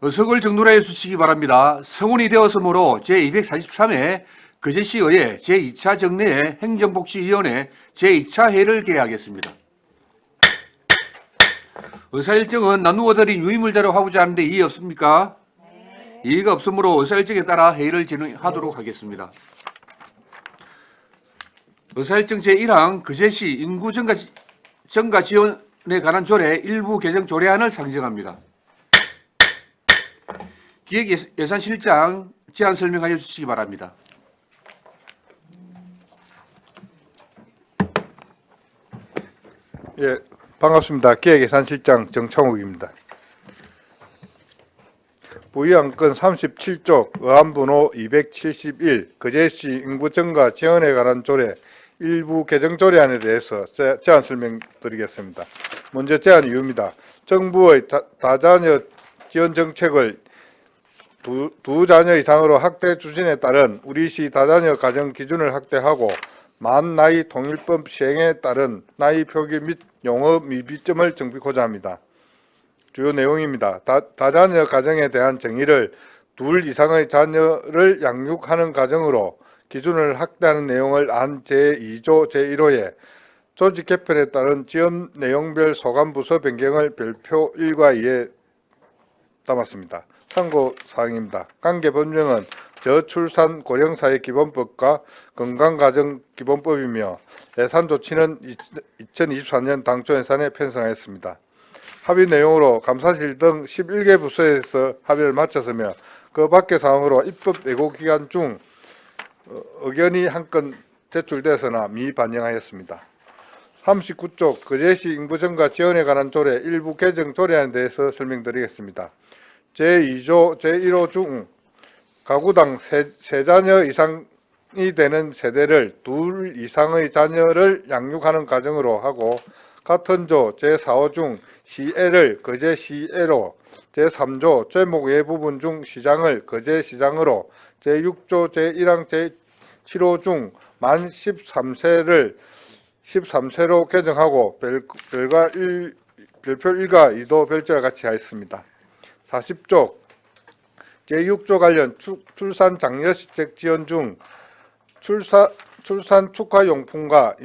의석을 정돈하여 주시기 바랍니다. 성운이 되었으므로 제243회 거제시 의회 제2차 정례 행정복지위원회 제2차 회의를 개회하겠습니다. 의사일정은 나누어드린 유의물대로 하고자 하는데 이의 없습니까? 네. 이의가 없으므로 의사일정에 따라 회의를 진행하도록 하겠습니다. 의사일정 제1항 거제시 인구 증가 지원에 관한 조례 일부 개정 조례안을 상정합니다. 기획예산실장 제안 설명하여 주시기 바랍니다. 예, 반갑습니다. 기획예산실장 정창욱입니다. 부의안건 37쪽 의안번호 271 거제시 인구 증가 지원에 관한 조례 일부 개정 조례안에 대해서 제안 설명드리겠습니다. 먼저 제안 이유입니다. 정부의 다자녀 지원 정책을 두 자녀 이상으로 확대 추진에 따른 우리시 다자녀 가정 기준을 확대하고 만 나이 통일법 시행에 따른 나이 표기 및 용어 미비점을 정비하고자 합니다. 주요 내용입니다. 다자녀 가정에 대한 정의를 둘 이상의 자녀를 양육하는 가정으로 기준을 확대하는 내용을 안 제2조 제1호에 조직 개편에 따른 지원 내용별 소관부서 변경을 별표 1과 2에 담았습니다. 참고사항입니다. 관계 법령은 저출산 고령사회기본법과 건강가정기본법이며 예산 조치는 2024년 당초 예산에 편성하였습니다. 합의 내용으로 감사실 등 11개 부서에서 합의를 마쳤으며 그 밖의 사항으로 입법 예고 기간 중 의견이 한 건 제출되었으나 미반영하였습니다. 39쪽 거제시 인구증가 지원에 관한 조례 일부 개정 조례안에 대해서 설명드리겠습니다. 제2조 제1호 중 가구당 세 자녀 이상이 되는 세대를 둘 이상의 자녀를 양육하는 가정으로 하고 같은 조 제4호 중 시애를 거제시애로 제3조 제목 외 부분 중 시장을 거제시장으로 제6조 제1항 제7호 중 만 13세를 13세로 개정하고 별표 1과 2도 별제와 같이 하였습니다. 40조 제6조 관련 출산 장려시책 지원 중 출산 축하용품과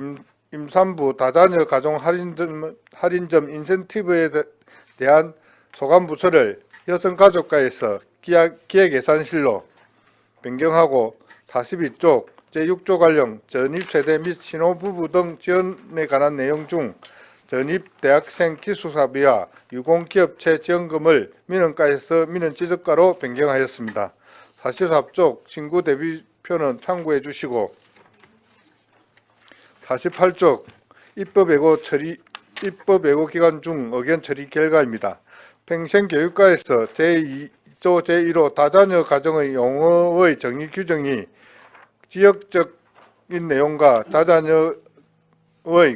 임산부 다자녀 가정 할인점 인센티브에 대한 소관부서를 여성가족과에서 기획예산실로 변경하고 42쪽 제6조 관련 전입세대 및 신혼부부 등 지원에 관한 내용 중 전입대학생 기숙사비와 유공기업체 지원금을 민원가에서 민원지적가로 변경하였습니다. 44쪽 친구 대비표는 참고해 주시고 48쪽 입법 예고 기간 중 의견 처리 결과입니다. 평생교육과에서 제2조 제1호 다자녀 가정의 용어의 정의 규정이 지역적인 내용과 다자녀의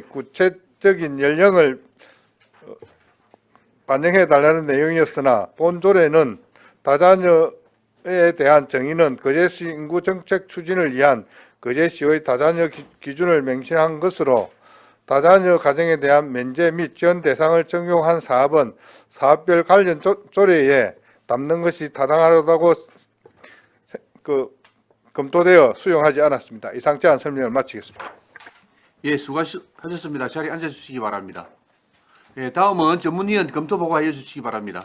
구체적인 연령을 반영해 달라는 내용이었으나 본 조례는 다자녀에 대한 정의는 거제시 인구 정책 추진을 위한 거제시의 다자녀 기준을 명시한 것으로 다자녀 가정에 대한 면제 및 지원 대상을 적용한 사업은 사업별 관련 조례에 담는 것이 타당하다고 검토되어 수용하지 않았습니다. 이상 제안 설명을 마치겠습니다. 예, 수고하셨습니다. 자리에 앉아주시기 바랍니다. 예, 다음은 전문위원 검토 보고하여 주시기 바랍니다.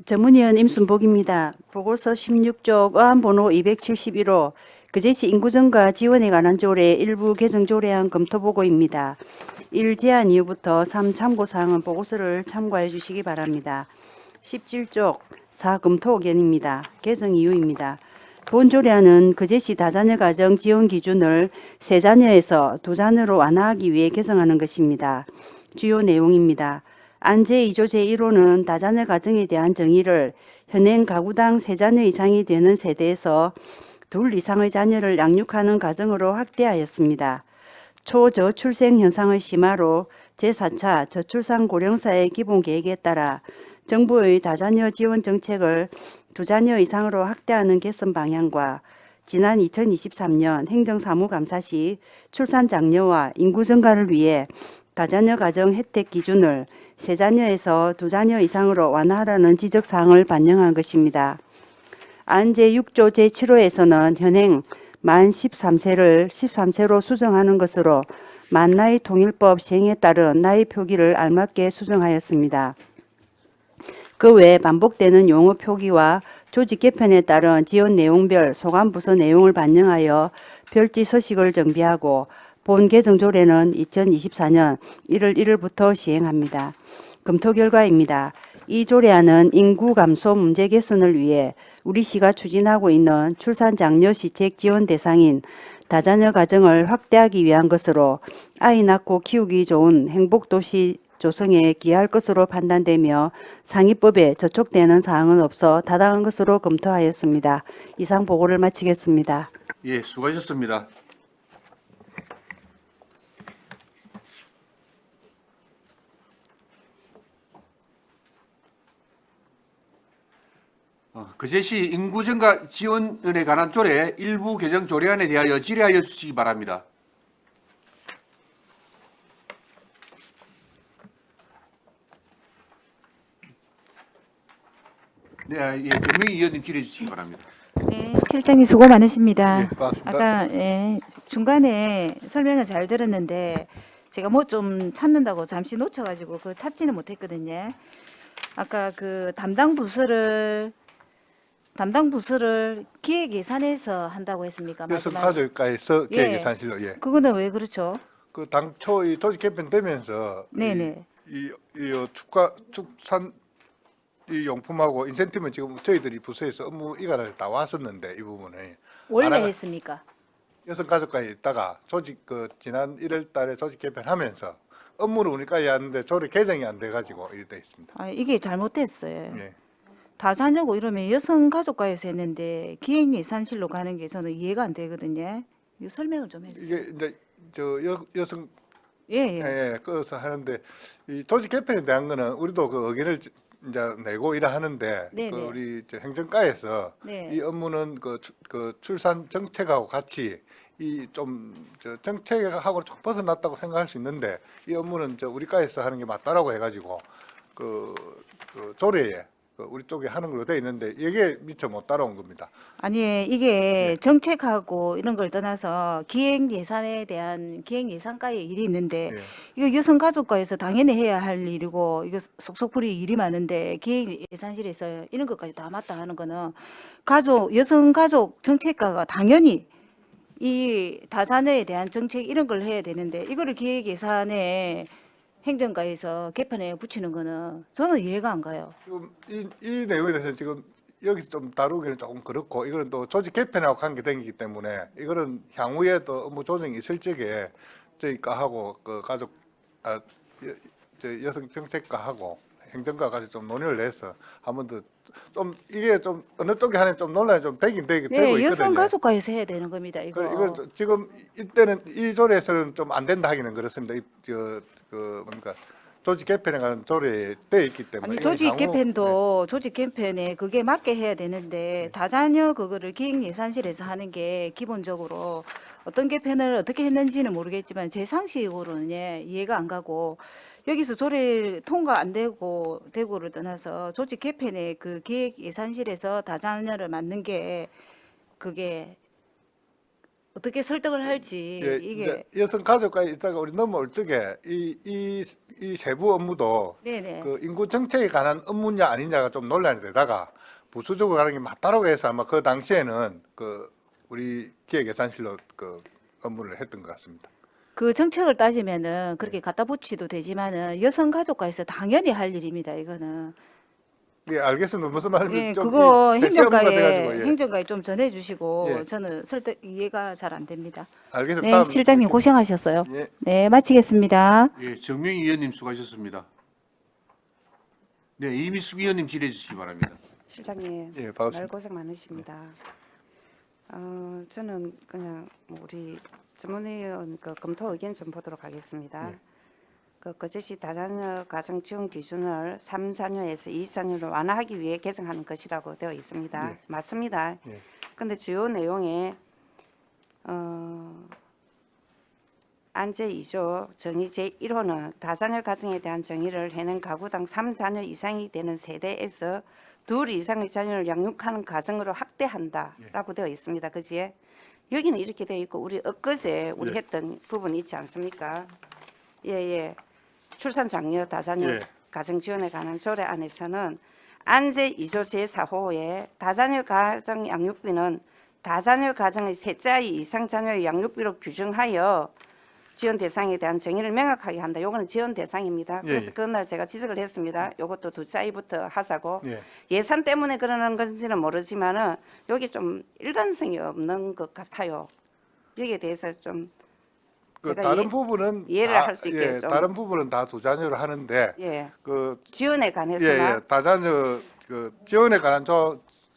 전문위원 임순복입니다. 보고서 16쪽 의안번호 271호 거제시 인구증가 지원에 관한 조례 일부 개정 조례안 검토보고입니다. 1. 제안 이후부터 3. 참고사항은 보고서를 참고해 주시기 바랍니다. 17쪽 4. 검토 의견입니다. 개정 이유입니다. 본 조례안은 거제시 다자녀 가정 지원 기준을 세 자녀에서 두 자녀로 완화하기 위해 개정하는 것입니다. 주요 내용입니다. 안 제2조 제1호는 다자녀 가정에 대한 정의를 현행 가구당 세 자녀 이상이 되는 세대에서 둘 이상의 자녀를 양육하는 가정으로 확대하였습니다. 초저출생 현상의 심화로 제4차 저출산 고령사회 기본계획에 따라 정부의 다자녀 지원 정책을 두 자녀 이상으로 확대하는 개선 방향과 지난 2023년 행정사무감사 시 출산 장려와 인구 증가를 위해 다자녀 가정 혜택 기준을 세 자녀에서 두 자녀 이상으로 완화하라는 지적 사항을 반영한 것입니다. 안 제6조 제7호에서는 현행 만 13세를 13세로 수정하는 것으로 만나이 통일법 시행에 따른 나이 표기를 알맞게 수정하였습니다. 그 외 반복되는 용어 표기와 조직 개편에 따른 지원 내용별 소관 부서 내용을 반영하여 별지 서식을 정비하고 본 개정 조례는 2024년 1월 1일부터 시행합니다. 검토 결과입니다. 이 조례안은 인구 감소 문제 개선을 위해 우리시가 추진하고 있는 출산 장려 시책 지원 대상인 다자녀 가정을 확대하기 위한 것으로 아이 낳고 키우기 좋은 행복도시 조성에 기여할 것으로 판단되며 상위법에 저촉되는 사항은 없어 타당한 것으로 검토하였습니다. 이상 보고를 마치겠습니다. 예, 수고하셨습니다. 그제시 인구 증가 지원에 관한 조례 일부 개정 조례안에 대하여 질의하여 주시기 바랍니다. 네, 예, 정명희 의원님 질의해 주시기 바랍니다. 네, 실장님 수고 많으십니다. 예, 고맙습니다. 아까 중간에 설명을 잘 들었는데 제가 뭐 좀 찾는다고 잠시 놓쳐가지고 그 찾지는 못했거든요. 아까 그 담당 부서를 기획 예산에서 한다고 했습니까? 마지막에. 여성가족과에서 예. 계획예산실로 예. 그거는 왜 그렇죠? 그 당초 이 조직 개편되면서 네네. 이 축산 이 용품하고 인센티브는 지금 저희들이 부서에서 업무 이관을 다 왔었는데 이 부분에 원래 알아가- 했습니까? 여성가족과에 있다가 조직 지난 1월달에 조직 개편하면서 업무를 우리까지 하는데 조례 개정이 안 돼가지고 이렇게 돼 있습니다. 아, 이게 잘못됐어요. 예. 다자녀고 이러면 여성가족과에서 했는데 기획예산실로 가는 게 저는 이해가 안 되거든요. 이거 설명을 좀 해주세요. 이게 이제 여성 예, 예. 예, 그래서 하는데 이 조직 개편에 대한 거는 우리도 그 의견을 이제 내고 이래 하는데 네네. 우리 행정과에서 네. 이 업무는 그 출산 정책하고 같이 이 좀 정책하고 좀 벗어났다고 생각할 수 있는데 이 업무는 우리 과에서 하는 게 맞다라고 해가지고 그 조례에 우리 쪽에 하는 걸로 돼 있는데 이게 미처 못 따라온 겁니다. 아니 이게 정책하고 이런 걸 떠나서 기획 예산에 대한 기획 예산과의 일이 있는데 예. 이거 여성가족과에서 당연히 해야 할 일이고 이거 속속풀이 일이 많은데 기획 예산실에서 이런 것까지 다 맡다 하는 거는 여성가족 정책과가 당연히 이 다자녀에 대한 정책 이런 걸 해야 되는데 이거를 기획 예산에 행정가에서 개편에 붙이는 거는 저는 이해가 안 가요. 지금 이 내용에 대해서 지금 여기서 좀 다루기는 조금 그렇고 이거는 또 조직 개편하고 관계되기 때문에 이거는 향후에 또 업무 조정이 있을 적에 저희 과하고 그 가족 여성 정책과하고 행정과까지 좀 논의를 해서 한번 더 좀 이게 좀 어느 쪽에 하는 좀 논란이 좀 되고 네, 있거든요. 여성가족과에서 해야 되는 겁니다. 이거. 이건 지금 이때는 이 조례에서는 좀 안 된다 하기는 그렇습니다. 뭡니까 조직 개편에 관한 조례에 돼 있기 때문에 아니 이건 조직 향후- 개편도 조직 개편에 그게 맞게 해야 되는데 다자녀 그거를 기획 예산실에서 하는 게 기본적으로 어떤 개편을 어떻게 했는지는 모르겠지만 제 상식으로는 이해가 안 가고 여기서 조례 통과 안 되고 되고를 떠나서 조직 개편에 그 기획 예산실에서 다자녀를 맡는 게 그게 어떻게 설득을 할지 예, 이게 이제 여성 가족까지 있다가 우리 넘어올 적에 이 세부 업무도 네네. 그 인구 정책에 관한 업무냐 아니냐가 좀 논란이 되다가 부수적으로 가는 게 맞다라고 해서 아마 그 당시에는 그 우리 기획예산실로 그 업무를 했던 것 같습니다. 그 정책을 따지면은 그렇게 갖다 붙이도 되지만은 여성가족과에서 당연히 할 일입니다. 이거는 예, 알겠습니다. 무슨 말인지 예, 좀 그거 이 세시 업무가 행정가에 돼가지고, 예. 행정가에 좀 전해주시고 예. 저는 설득 이해가 잘 안 됩니다. 알겠습니다. 네, 다음 실장님 고생하셨어요. 예. 네, 마치겠습니다. 예, 정명희 의원님 수고하셨습니다. 네, 이미숙 의원님 질의해 주시기 바랍니다. 실장님, 예, 반갑습니다. 말 고생 많으십니다. 저는 그냥 우리 전문위원 검토 의견 좀 보도록 하겠습니다. 그 거제시 다자녀 가정 지원 기준을 3자녀에서 2자녀로 완화하기 위해 개정하는 것이라고 되어 있습니다. 예. 맞습니다. 예. 근데 주요 내용에 안제 2조 정의 제1호는 다자녀 가정에 대한 정의를 해낸 가구당 3자녀 이상이 되는 세대에서 둘 이상의 자녀를 양육하는 가정으로 확대한다라고 되어 있습니다. 그지에? 여기는 이렇게 되어 있고 우리 엊그제 우리 예. 했던 부분이 있지 않습니까? 예예. 출산 장려 다자녀 예. 가정 지원에 관한 조례 안에서는 안제 2조 제4호에 다자녀 가정 양육비는 다자녀 가정의 셋째 이상 자녀의 양육비로 규정하여 지원 대상에 대한 정의를 명확하게 한다. 요거는 지원 대상입니다. 그래서 예. 그날 제가 지적을 했습니다. 요것도 둘째 아이부터 하자고. 예. 예산 때문에 그러는 건지는 모르지만은 여기 좀 일관성이 없는 것 같아요. 여기에 대해서 좀 그 제가 다른 부분은 이해를 다- 할수 있게 좀. 다른 부분은 다 두 자녀로 하는데 예, 그 지원에 관해서나 다자녀 그 지원에 관한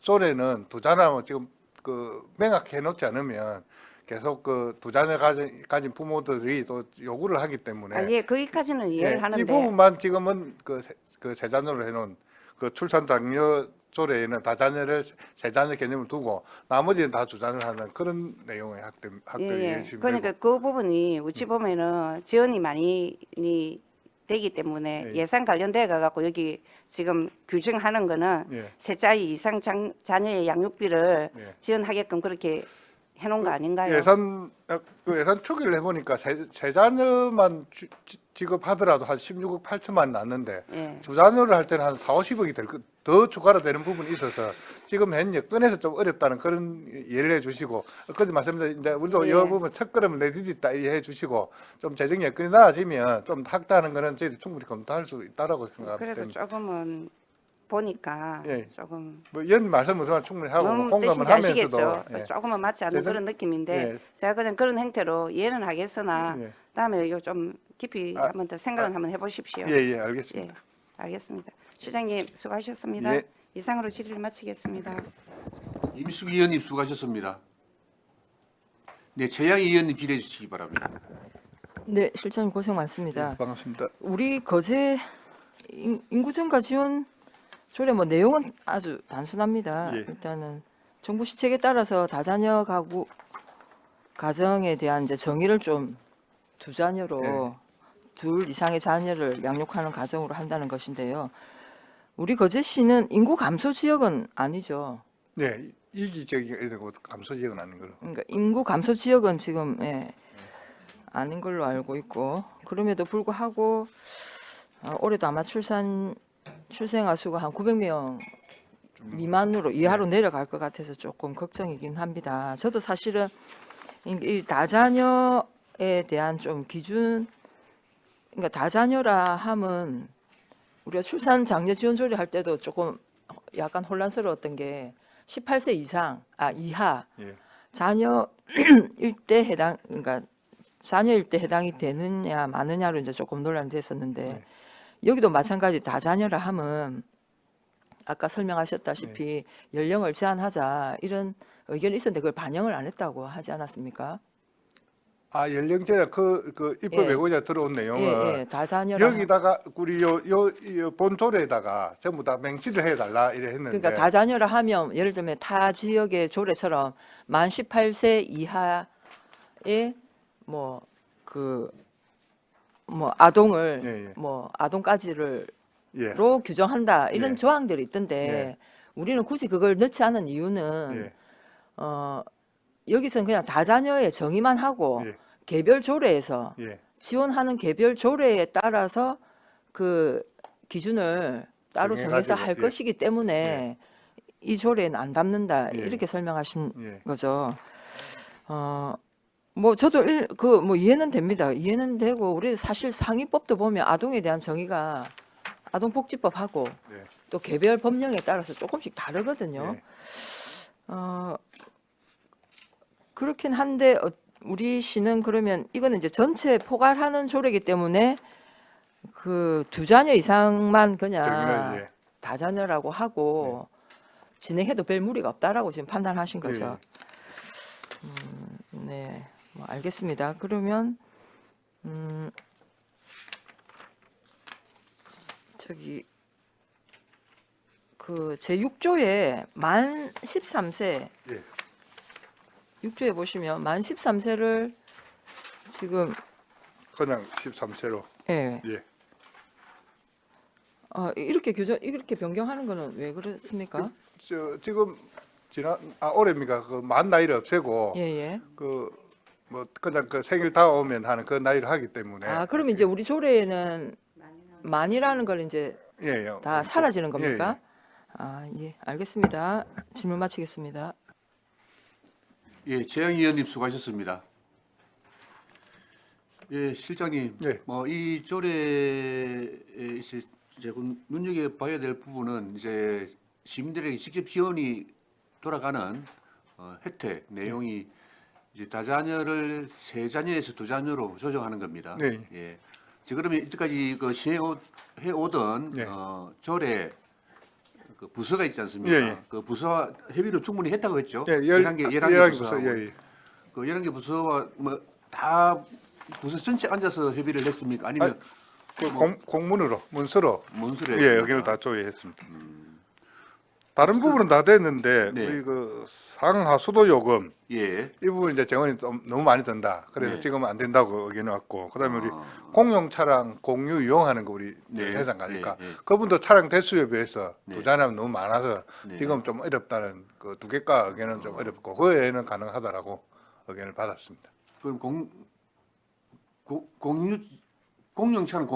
조례는 두 자녀하고 지금 그 명확히 해놓지 않으면 계속 그 두 자녀 가진 부모들이 또 요구를 하기 때문에 아, 예, 거기까지는 이해를 이 하는데 부분만 지금은 그 세자녀로 해놓은 그 출산 장려 조례에는 다자녀를 세자녀 개념을 두고 나머지는 다 두자녀를 하는 그런 내용의 학대 예, 예시면 그러니까 그 부분이 우치 보면은 지원이 많이 되기 때문에 예. 예산 관련돼 가지고 여기 지금 규정하는 거는 예. 셋째 이상 자녀의 양육비를 예. 지원하게끔 그렇게 해놓은 거 아닌가요? 그 예산 추기를 해보니까 세자녀만 지급하더라도 한 16억 8천만 났는데 예. 주자녀를 할 때는 한 4, 50억이 더 추가로 되는 부분이 있어서 지금 현재 꺼내서 좀 어렵다는 그런 예를 해주시고 그때 말씀드린 이제 우리도 예. 이 부분 첫걸음을 내디딘다 이해 해주시고 좀 재정 여건이 나아지면 좀 확대하는 거는 저희들 충분히 검토할 수 있다라고 그래도 생각합니다. 조금은 보니까 예. 조금 뭐 이런 말씀 무슨 충분히 하고 너무 공감을 뜻인지 아시겠죠? 하면서도 예. 조금은 맞지 않는 대선- 그런 느낌인데 예. 제가 그냥 그런 행태로 이해는 하겠으나 예. 다음에 이거 좀 깊이 아, 한번 더 생각은 한번 해보십시오. 예, 알겠습니다. 예, 알겠습니다. 시장님 수고하셨습니다. 예. 이상으로 질의를 마치겠습니다. 임숙 의원님 수고하셨습니다. 네, 최양 의원님 질의해 주시기 바랍니다. 네, 실장님 고생 많습니다. 예, 반갑습니다. 우리 거제 인구 증가 지원 조례 뭐 내용은 아주 단순합니다. 예. 일단은 정부 시책에 따라서 다자녀 가정에 대한 이제 정의를 좀 두 자녀로 예. 둘 이상의 자녀를 양육하는 가정으로 한다는 것인데요. 우리 거제시는 인구 감소 지역은 아니죠. 네, 이기적인 되고 감소 지역은 아닌 걸로. 그러니까 인구 감소 지역은 지금 아닌 걸로 알고 있고 그럼에도 불구하고 올해도 아마 출생아 수가 한 900명 미만으로 이하로 내려갈 것 같아서 조금 걱정이긴 합니다. 저도 사실은 이 다자녀에 대한 좀 기준, 그러니까 다자녀라 함은 우리가 출산 장려 지원 조례 할 때도 조금 약간 혼란스러웠던 게 18세 이하 예. 자녀일 때 그러니까 자녀일 때 해당이 되느냐 마느냐로 이제 조금 논란이 됐었는데 네. 여기도 마찬가지 다자녀라 함은 아까 설명하셨다시피 연령을 제한하자 이런 의견이 있었는데 그걸 반영을 안 했다고 하지 않았습니까? 아 연령제 그 입법 예. 예고자 들어온 내용은 예, 다자녀라 함. 여기다가 우리 요 본조례에다가 전부 다 명시를 해달라 이래 했는데. 그러니까 다자녀라 하면 예를 들면 타 지역의 조례처럼 만 18세 이하의 뭐 아동을 예, 예. 뭐 아동까지를 예. 로 규정한다 이런 예. 조항들이 있던데 우리는 굳이 그걸 넣지 않은 이유는 예. 여기서는 그냥 다자녀의 정의만 하고 예. 개별 조례에서 예. 지원하는 개별 조례에 따라서 그 기준을 따로 정해서 정해가지고, 할 예. 것이기 때문에 이 조례는 안 담는다 예. 이렇게 설명하신 예. 거죠. 뭐 저도 뭐 이해는 됩니다. 이해는 되고 우리 사실 상위법도 보면 아동에 대한 정의가 아동복지법하고 네. 또 개별 법령에 따라서 조금씩 다르거든요. 네. 그렇긴 한데 우리 시는 그러면 이거는 이제 전체 포괄하는 조례이기 때문에 그 두 자녀 이상만 그냥 정의는, 예. 다자녀라고 하고 진행해도 별 무리가 없다라고 지금 판단하신 거죠. 네, 뭐 알겠습니다. 그러면 저기 그 제 6조에 만 13세 예. 6조에 보시면 만 13세를 지금 그냥 13세로. 예. 예. 이렇게 변경하는 거는 왜 그렇습니까? 지금 올해입니까? 그 만 나이를 없애고 예, 예. 그 뭐 그냥 그 생일 다 오면 하는 그 나이를 하기 때문에. 아, 그럼 이제 우리 조례에는 만이라는 걸 이제 예, 예. 다 사라지는 겁니까? 예, 아, 예. 알겠습니다. 질문 마치겠습니다. 예, 재영 의원님 수고하셨습니다. 예, 실장님, 예. 뭐 이 조례에 이제 눈여겨 봐야 될 부분은 이제 시민들에게 직접 지원이 돌아가는 혜택 내용이 이제 다자녀를 3자녀에서 2자녀로 조정하는 겁니다. 네. 예. 지금 그러면 이때까지 그 시행해 오던 예. 조례 그 부서가 있지 않습니까? 예, 예. 그 부서와 협의를 충분히 했다고 했죠. 예, 11개 부서. 부서하고. 예, 예. 그 11개 부서와 뭐 다 부서 전체 앉아서 협의를 했습니까? 아니면 그 공문으로 문서로 문서를 예, 했습니까? 여기를 다 조회했습니다. 다른 부분은 다 됐는데 네. 우리 그 상하수도 요금 예. 이 부분 이제 정원이 좀 너무 많이 든다. 그래서 네. 지금은 안 된다고 의견이 왔고, 그다음에 우리 아. 공용 차량 공유 이용하는 거 우리 네. 회장 가니까 네, 네. 그분도 차량 대수에 비해서 네. 부자하면 너무 많아서 네. 지금 좀 어렵다는 그 두 개가 의견은 좀 어렵고 그 외에는 가능하다라고 의견을 받았습니다. 그럼 공용차는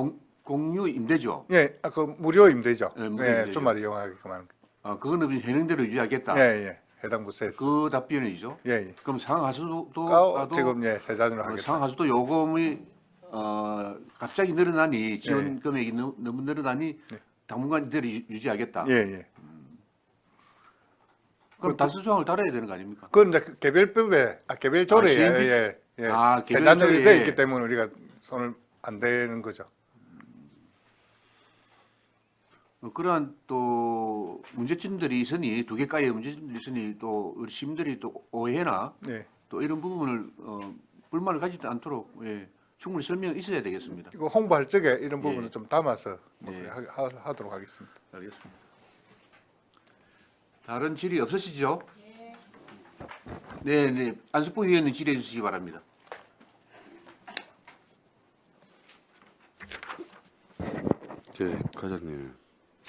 공유 임대죠. 예, 그 무료 임대죠. 예, 무료 예, 임대죠. 주말 이용하게끔 하는. 아, 그거는 해능대로 유지하겠다. 예, 예, 해당 부서에서. 그 답변이죠. 예, 예. 그럼 상하수도 지금 예, 세 잔으로 하겠다. 상하수도 요금이 갑자기 늘어나니 지원 예. 금액이 너무 늘어나니 예. 당분간 이대로 유지하겠다. 예, 예. 그럼 단수 조항을 달아야 되는 거 아닙니까? 그건 이제 그 개별법에 개별 조례에 시행비- 예, 예. 아, 개별 세잔율이 조례에. 돼 있기 때문에 우리가 손을 안 대는 거죠. 그러한 또 문제점들이 있으니 두 개가의 문제점들이 있으니 또 우리 시민들이 또 오해나 예. 또 이런 부분을 불만을 가지지 않도록 충분히 설명이 있어야 되겠습니다. 이거 홍보할 적에 이런 부분을 예. 좀 담아서 뭐 예. 하도록 하겠습니다. 알겠습니다. 다른 질의 없으시죠? 네, 네. 안숙보 의원님 질의해 주시기 바랍니다. 예, 과장님.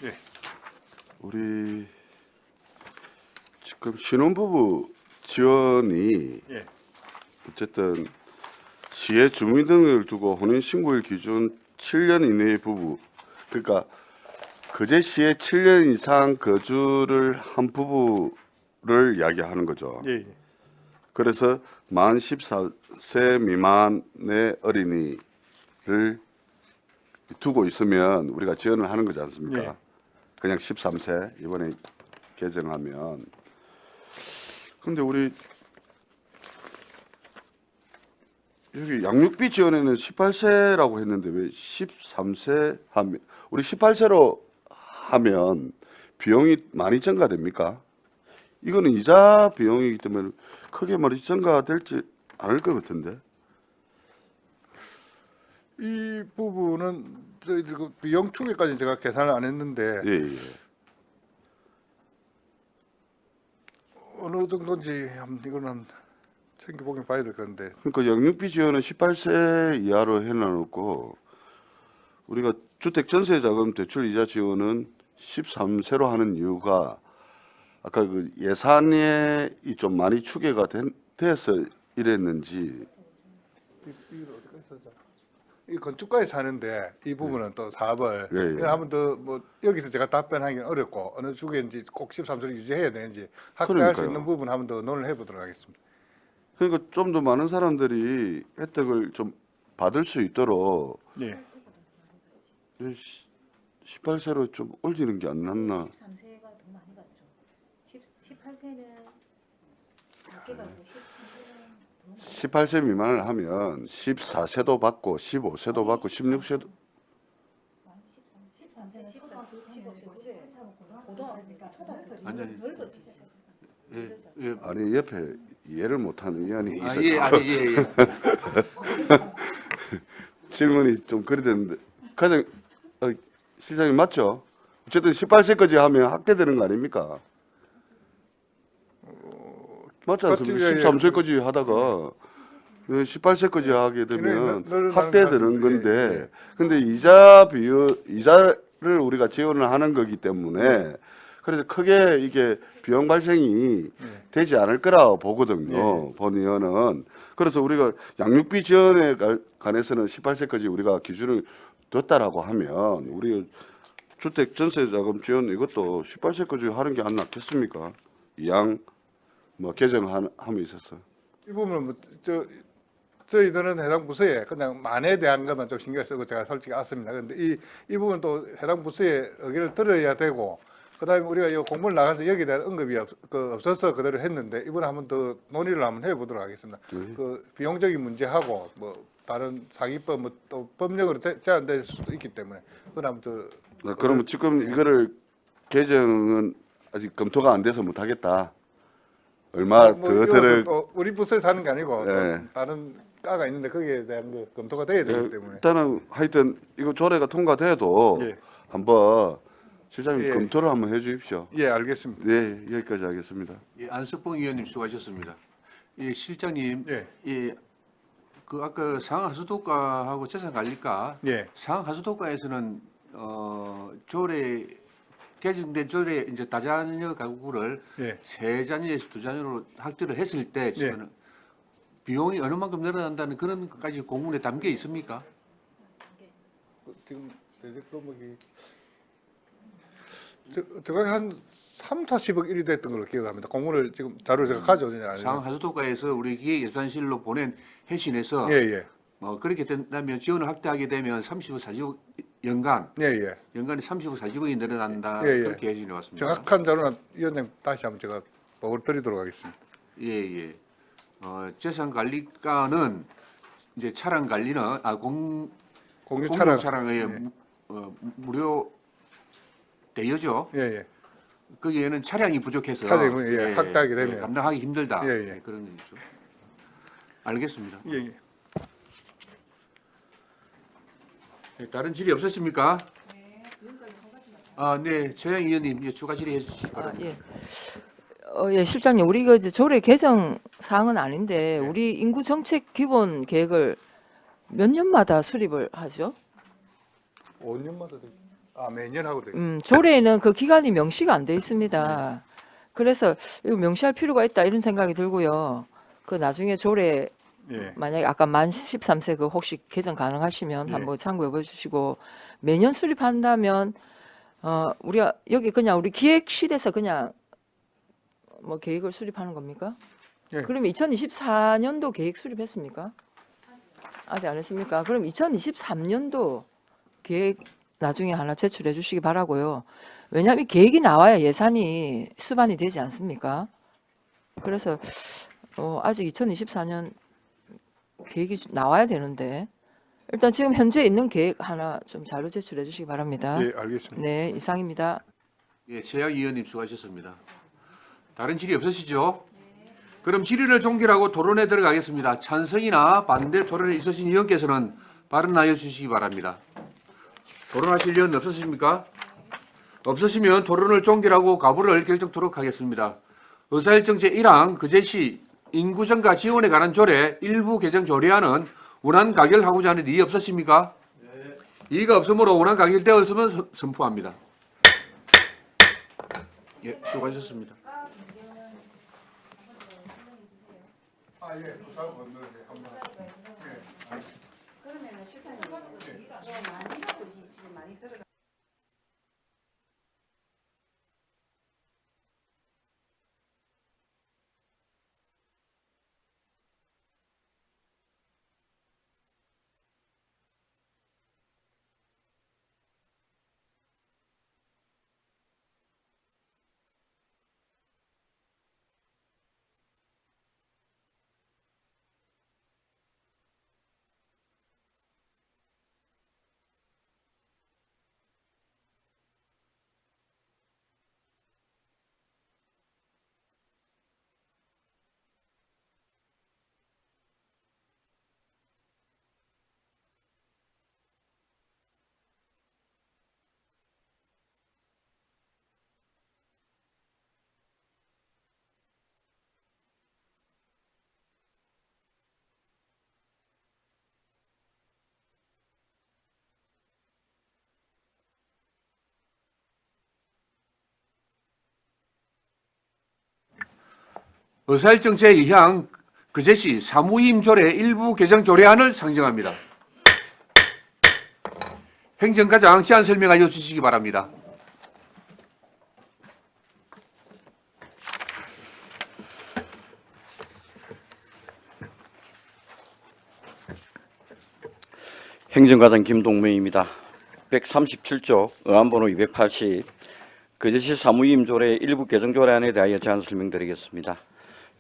예. 우리 지금 신혼부부 지원이 예. 어쨌든 시의 주민 등을 두고 혼인신고일 기준 7년 이내의 부부, 그러니까 거제시에 7년 이상 거주를 한 부부를 이야기하는 거죠. 예. 예. 그래서 만 14세 미만의 어린이를 두고 있으면 우리가 지원을 하는 거지 않습니까? 예. 그냥 13세 이번에 개정하면. 근데 우리 여기 양육비 지원에는 18세라고 했는데 왜 13세 하면 우리 18세로 하면 비용이 많이 증가됩니까? 이거는 이자 비용이기 때문에 크게 많이 증가될지 않을 것 같은데. 이 부분은 저희들 그 비용 추계까지 제가 계산을 안 했는데 예, 예. 어느 정도인지 이거는 챙겨보긴 봐야 될 건데. 그러니까 영육비 지원은 18세 이하로 해놔놓고 우리가 주택 전세 자금 대출 이자 지원은 13세로 하는 이유가 아까 그 예산에 좀 많이 추계가 돼서 이랬는지. 이 건축가에 사는데 이 부분은 또 사업을 예, 예. 한번 더 뭐 여기서 제가 답변하기는 어렵고 어느 쪽인지 꼭 13세를 유지해야 되는지 확대할 수 그러니까요. 있는 부분 한번 더 논의를 해보도록 하겠습니다. 그러니까 좀 더 많은 사람들이 혜택을 좀 받을 수 있도록 예. 18세로 좀 올리는 게 안 낫나. 13세가 더 많이 받죠. 18세는 적게 받고 13세는 18세 미만을 하면 14세도 받고 15세도 받고 16세도 13세, 15세, 고등학교, 초등학교 아니, 아니. 넓어지죠. 예, 예. 아니 옆에 이해를 못하는 의원이 아, 있어요. 예, 아니, 예, 예. 질문이 좀 그리 됐는데 가장 실장님 맞죠? 어쨌든 18세까지 하면 학대되는 거 아닙니까? 맞지 않습니까? 맞지, 예, 예. 13세까지 하다가 18세까지 하게 되면 늘어나는 학대되는 가능성이- 건데, 예, 예. 근데 이자를 우리가 지원을 하는 거기 때문에 그래서 크게 이게 비용 발생이 되지 않을 거라고 보거든요. 본의원은. 그래서 우리가 양육비 지원에 관해서는 18세까지 우리가 기준을 뒀다라고 하면 우리 주택 전세 자금 지원 이것도 18세까지 하는 게 안 낫겠습니까? 이양 뭐 개정함에 있어서. 이 부분은 저희들은 해당 부서에 그냥 만에 대한 것만 좀 신경 쓰고 제가 솔직히 왔습니다. 그런데 이 부분 또 해당 부서의 의견을 들어야 되고, 그다음에 우리가 이 공무를 나가서 여기에 대한 언급이 없어서 그대로 했는데 이번에 한번 더 논의를 한번 해보도록 하겠습니다. 그 비용적인 문제하고 뭐 다른 상위법 뭐 또 법령으로 제한될 수도 있기 때문에 그건 한번 더. 그러면 지금 이거를 개정은 아직 검토가 안 돼서 못 하겠다. 얼마 뭐 더 이것은 들을 또 우리 부서에서 하는 게 아니고 또 예. 다른 과가 있는데 거기에 대한 거 검토가 돼야 되기 때문에. 일단은 하여튼 이거 조례가 통과돼도 예. 한번 실장님 예. 검토를 한번 해주십시오. 예, 알겠습니다. 네, 여기까지 하겠습니다. 예, 안석봉 의원님 수고하셨습니다. 예, 실장님, 예. 예, 그 아까 상하수도가하고 재산관리가 예. 상하수도가에서는 조례 개정된 조례 이제 다자녀 가구를 예. 세 자녀에서 두 자녀로 확대를 했을 때 지금 비용이 어느 만큼 늘어난다는 그런 것까지 공문에 담겨 있습니까? 지금 대적금액이 제가 한 3, 40억 1이 됐던 걸로 기억합니다. 공문을 지금 자료를 제가 가져오지 않아요. 상하수도가에서 우리 기획예산실로 보낸 회신에서 예, 예. 그렇게 된다면 지원을 확대하게 되면 30억, 40억 연간 예, 예. 연간에 30억, 40억이 늘어난다 예, 예. 그렇게 회신이 왔습니다. 정확한 자료는 위원님 다시 한번 제가 보고를 드리도록 하겠습니다. 예, 예. 재산관리가는 이제 차량 관리는 공유 공용 차량. 차량의 예. 무료 대여죠. 예, 예. 거기에는 차량이 부족해서 차량이, 예, 확대하게 되면. 감당하기 힘들다. 예, 예. 그런 얘기죠. 알겠습니다. 예, 예. 네, 다른 질의 없으십니까? 네, 최양 의원님 예, 추가 질의해 주시기 바랍니다. 예. 예, 실장님, 우리가 이제 조례 개정 사항은 아닌데 우리 인구 정책 기본 계획을 몇 년마다 수립을 하죠? 5년마다 매년 하고 되죠. 조례에는 그 기간이 명시가 안 돼 있습니다. 그래서 이거 명시할 필요가 있다 이런 생각이 들고요. 그 나중에 조례 예. 만약에 아까 만 13세 그 혹시 개정 가능하시면 예. 한번 참고해 보시고 매년 수립한다면 우리가 여기 그냥 우리 기획실에서 그냥 뭐 계획을 수립하는 겁니까? 예. 그러면 2024년도 계획 수립했습니까? 아직 안 했습니까? 그럼 2023년도 계획 나중에 하나 제출해 주시기 바라고요. 왜냐하면 계획이 나와야 예산이 수반이 되지 않습니까? 그래서 아직 2024년 계획이 나와야 되는데 일단 지금 현재 있는 계획 하나 좀 자료 제출해 주시기 바랍니다. 예, 알겠습니다. 네, 이상입니다. 예, 최양 의원님 수고하셨습니다. 다른 질의 없으시죠? 그럼 질의를 종결하고 토론에 들어가겠습니다. 찬성이나 반대 토론에 있으신 의원께서는 발언하여 주시기 바랍니다. 토론하실 의원 없으십니까? 없으시면 토론을 종결하고 가부를 결정토록 하겠습니다. 의사일정 제1항 그제시 인구증가 지원에 관한 조례 일부 개정 조례안은 원안 가결하고자 하는 이의 없으십니까? 이의가 없으므로 원안 가결되었으면 선포합니다. 예, 수고하셨습니다. 그러면은 실장님 많이 지금 많이 들어. 의사일정제 2항 그 제시 사무임 조례 일부 개정 조례안을 상정합니다. 행정과장 제안 설명하여 주시기 바랍니다. 행정과장 김동명입니다. 137조 의안번호 280 그제시 사무임 조례 일부 개정 조례안에 대하여 제안 설명드리겠습니다.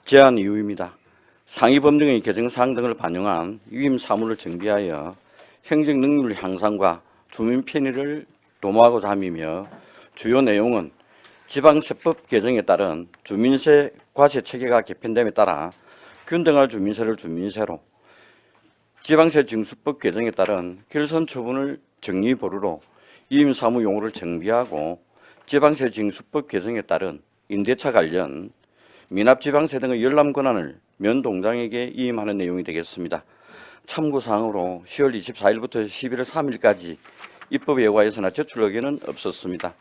제안 이유입니다. 상위 법령의 개정 사항 등을 반영한 위임 사무를 정비하여 행정 능률 향상과 주민 편의를 도모하고자 함이며 주요 내용은 지방세법 개정에 따른 주민세 과세 체계가 개편됨에 따라 균등할 주민세를 주민세로, 지방세 징수법 개정에 따른 결선 처분을 정리 보루로 위임 사무 용어를 정비하고 지방세 징수법 개정에 따른 임대차 관련 미납지방세 등의 열람 권한을 면동장에게 위임하는 내용이 되겠습니다. 참고사항으로 10월 24일부터 11월 3일까지 입법 예고에서나 제출 의견은 없었습니다.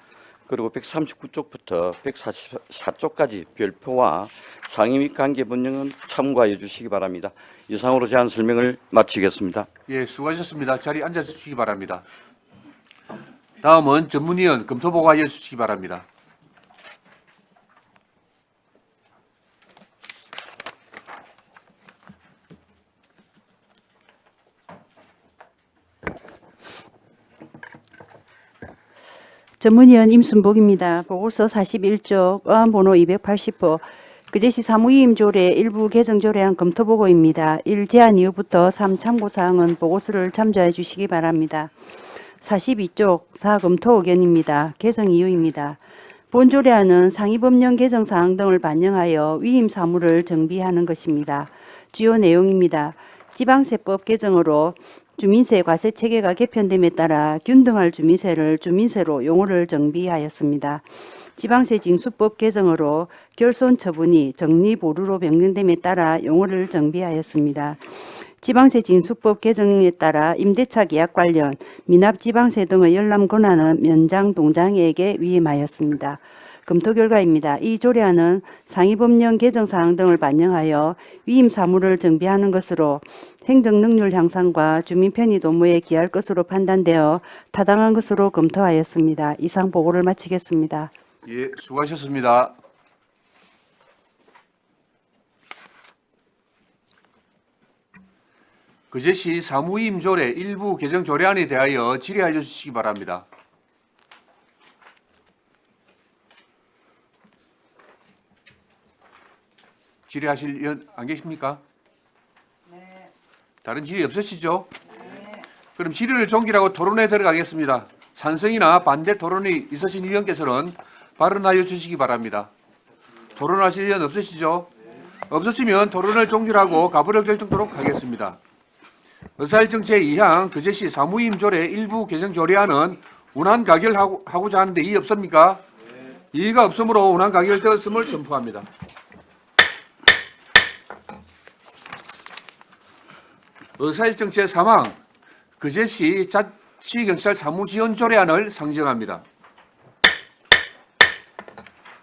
그리고 139쪽부터 144쪽까지 별표와 상위 및 관계 번영은 참고하여 주시기 바랍니다. 이상으로 제안 설명을 마치겠습니다. 예, 수고하셨습니다. 자리 앉아 주시기 바랍니다. 다음은 전문위원 검토보고하여 주시기 바랍니다. 전문위원 임순복입니다. 보고서 41쪽 의안번호 280호 그제시 사무위임 조례 일부 개정 조례안 검토보고입니다. 1. 제안 이후부터 3. 참고사항은 보고서를 참조해 주시기 바랍니다. 42쪽 4. 검토 의견입니다. 개정 이유입니다. 본 조례안은 상위법령 개정사항 등을 반영하여 위임 사무를 정비하는 것입니다. 주요 내용입니다. 지방세법 개정으로 주민세 과세 체계가 개편됨에 따라 균등할 주민세를 주민세로 용어를 정비하였습니다. 지방세 징수법 개정으로 결손 처분이 정리 보루로 변경됨에 따라 용어를 정비하였습니다. 지방세 징수법 개정에 따라 임대차 계약 관련 미납 지방세 등의 열람 권한은 면장 동장에게 위임하였습니다. 검토 결과입니다. 이 조례안은 상위법령 개정사항 등을 반영하여 위임 사무를 정비하는 것으로 행정 능률 향상과 주민 편의 도모에 기할 것으로 판단되어 타당한 것으로 검토하였습니다. 이상 보고를 마치겠습니다. 예, 수고하셨습니다. 그 제시 사무임 조례 일부 개정 조례안에 대하여 질의하여 주시기 바랍니다. 질의하실 의원 안 계십니까? 네. 다른 질의 없으시죠? 네. 그럼 질의를 종결하고 토론에 들어가겠습니다. 찬성이나 반대 토론이 있으신 의원께서는 발언하여 주시기 바랍니다. 토론하실 의원 없으시죠? 네. 없으시면 토론을 종결하고 가부를 결정토록 하겠습니다. 의사일정 제2항 그 제시 사무임 조례 일부 개정 조례안은 운한 가결하고자 하는데 이의 없습니까? 네. 이의가 없으므로 운한 가결되었음을 선포합니다. 의사일정 제3항 그 제시 자치경찰 사무지원 조례안을 상정합니다.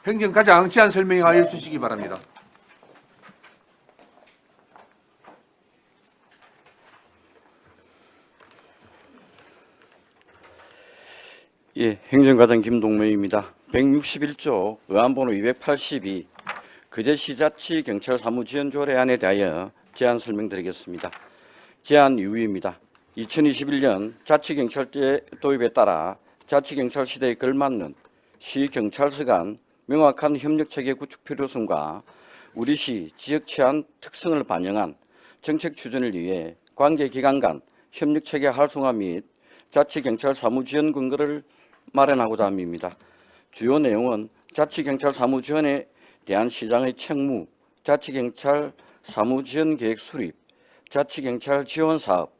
행정과장 제안 설명하여 주시기 바랍니다. 예, 행정과장 김동명입니다. 161조 의안번호 282 그제시 자치경찰 사무지원 조례안에 대하여 제안 설명드리겠습니다. 제안 이유입니다. 2021년 자치경찰제 도입에 따라 자치경찰 시대에 걸맞는 시경찰서 간 명확한 협력체계 구축 필요성과 우리시 지역 치안 특성을 반영한 정책 추진을 위해 관계기관 간 협력체계 활성화 및 자치경찰 사무지원 근거를 마련하고자 함입니다. 주요 내용은 자치경찰 사무지원에 대한 시장의 책무, 자치경찰 사무지원 계획 수립, 자치경찰 지원사업,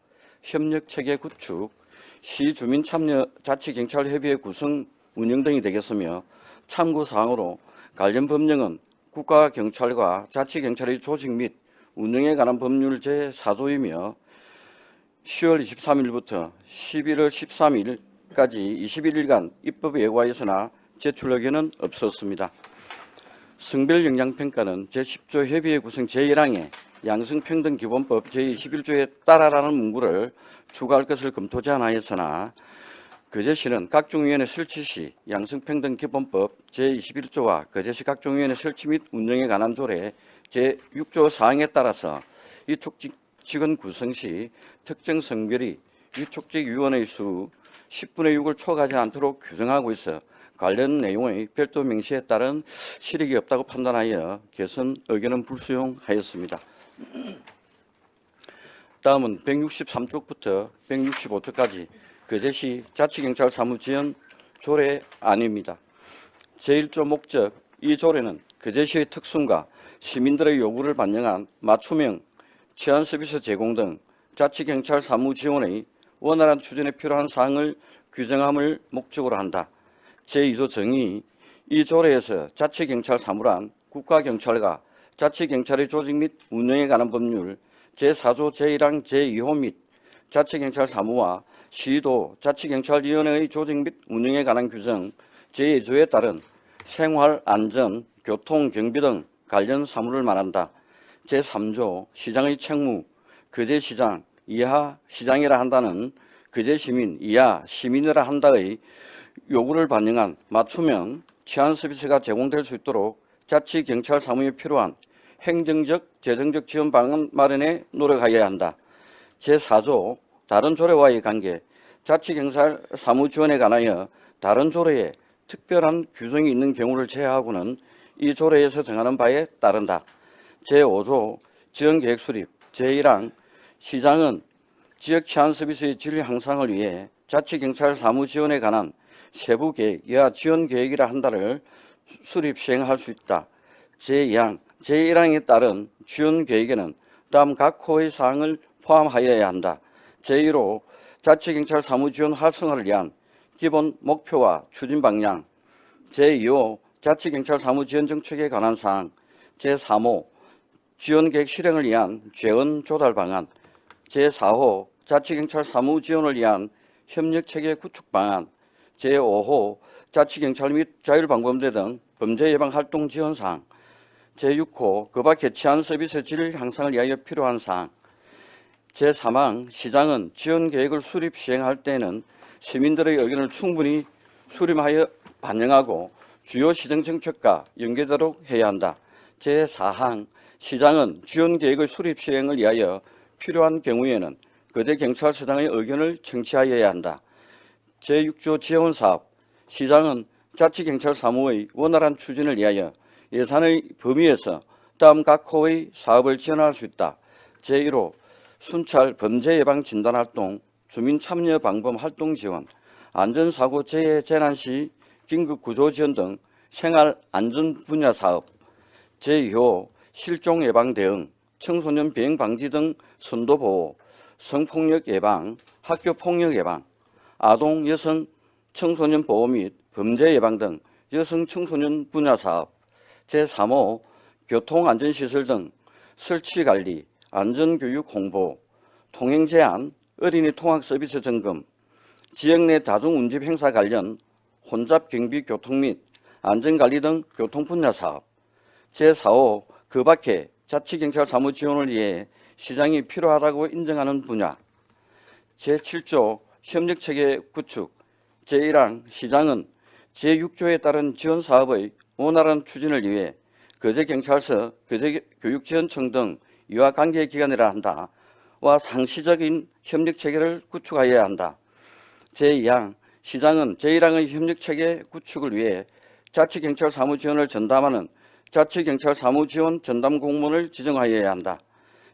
협력체계 구축, 시주민 참여 자치경찰협의회 구성, 운영 등이 되겠으며 참고사항으로 관련 법령은 국가경찰과 자치경찰의 조직 및 운영에 관한 법률 제4조이며 10월 23일부터 11월 13일까지 21일간 입법 예고하였으나 제출 의견은 없었습니다. 성별 영향평가는 제10조 협의회 구성 제1항의 양성평등기본법 제21조에 따라라는 문구를 추가할 것을 검토 제안하였으나 거제시는 각종위원회 설치 시 양성평등기본법 제21조와 거제시 각종위원회 설치 및 운영에 관한 조례 제6조 사항에 따라서 위촉직 직원 구성 시 특정 성별이 위촉직위원의 수 10분의 6을 초과하지 않도록 규정하고 있어 관련 내용의 별도 명시에 따른 실익이 없다고 판단하여 개선 의견은 불수용하였습니다. 다음은 163쪽부터 165쪽까지 거제시 자치경찰 사무지원 조례안입니다. 제1조 목적, 이 조례는 거제시의 특성과 시민들의 요구를 반영한 맞춤형 치안서비스 제공 등 자치경찰 사무지원의 원활한 추진에 필요한 사항을 규정함을 목적으로 한다. 제2조 정의, 이 조례에서 자치경찰 사무란 국가경찰과 자치경찰의 조직 및 운영에 관한 법률 제4조 제1항 제2호 및 자치경찰 사무와 시도 자치경찰위원회의 조직 및 운영에 관한 규정 제2조에 따른 생활, 안전, 교통, 경비 등 관련 사무를 말한다. 제3조 시장의 책무, 거제시장 이하 시장이라 한다는 거제시민 이하 시민이라 한다의 요구를 반영한 맞춤형 치안 서비스가 제공될 수 있도록 자치경찰 사무에 필요한 행정적, 재정적 지원 방안 마련에 노력하여야 한다. 제4조 다른 조례와의 관계, 자치경찰 사무 지원에 관하여 다른 조례에 특별한 규정이 있는 경우를 제외하고는 이 조례에서 정하는 바에 따른다. 제5조 지원계획 수립, 제1항 시장은 지역 치안 서비스의 질 향상을 위해 자치경찰 사무 지원에 관한 세부 계획, 이하 지원 계획이라 한다를 수립 시행할 수 있다. 제2항, 제1항에 따른 지원 계획에는 다음 각 호의 사항을 포함하여야 한다. 제1호 자치경찰 사무 지원 활성화를 위한 기본 목표와 추진 방향. 제2호 자치경찰 사무 지원 정책에 관한 사항. 제3호 지원 계획 실행을 위한 재원 조달 방안. 제4호 자치경찰 사무 지원을 위한 협력체계 구축 방안. 제5호 자치경찰 및 자율방범대 등 범죄 예방 활동 지원 사항. 제6호 그 밖의 치안 서비스 질 향상을 위하여 필요한 사항. 제3항 시장은 지원 계획을 수립 시행할 때에는 시민들의 의견을 충분히 수렴하여 반영하고 주요 시정 정책과 연계되도록 해야 한다. 제4항 시장은 지원 계획의 수립 시행을 위하여 필요한 경우에는 거제경찰서장의 의견을 청취하여야 한다. 제6조 지원사업 시장은 자치경찰 사무의 원활한 추진을 위하여 예산의 범위에서 다음 각 호의 사업을 지원할 수 있다. 제1호 순찰 범죄 예방 진단 활동, 주민 참여 방범 활동 지원, 안전사고 재해 재난 시 긴급 구조 지원 등 생활 안전 분야 사업. 제2호 실종 예방 대응, 청소년 비행 방지 등 선도 보호, 성폭력 예방, 학교 폭력 예방, 아동 여성 청소년 보호 및 범죄 예방 등 여성 청소년 분야 사업. 제3호 교통안전시설 등 설치관리, 안전교육 홍보, 통행 제한, 어린이 통학 서비스 점검, 지역 내 다중운집 행사 관련 혼잡 경비 교통 및 안전관리 등 교통 분야 사업. 제4호 그 밖에 자치경찰 사무 지원을 위해 시장이 필요하다고 인정하는 분야. 제7조 협력체계 구축, 제1항 시장은 제6조에 따른 지원사업의 원활한 추진을 위해 거제경찰서, 거제교육지원청 등 이와 관계기관이라 한다. 와 상시적인 협력체계를 구축하여야 한다. 제2항 시장은 제1항의 협력체계 구축을 위해 자치경찰 사무지원을 전담하는 자치경찰 사무지원 전담 공무원을 지정하여야 한다.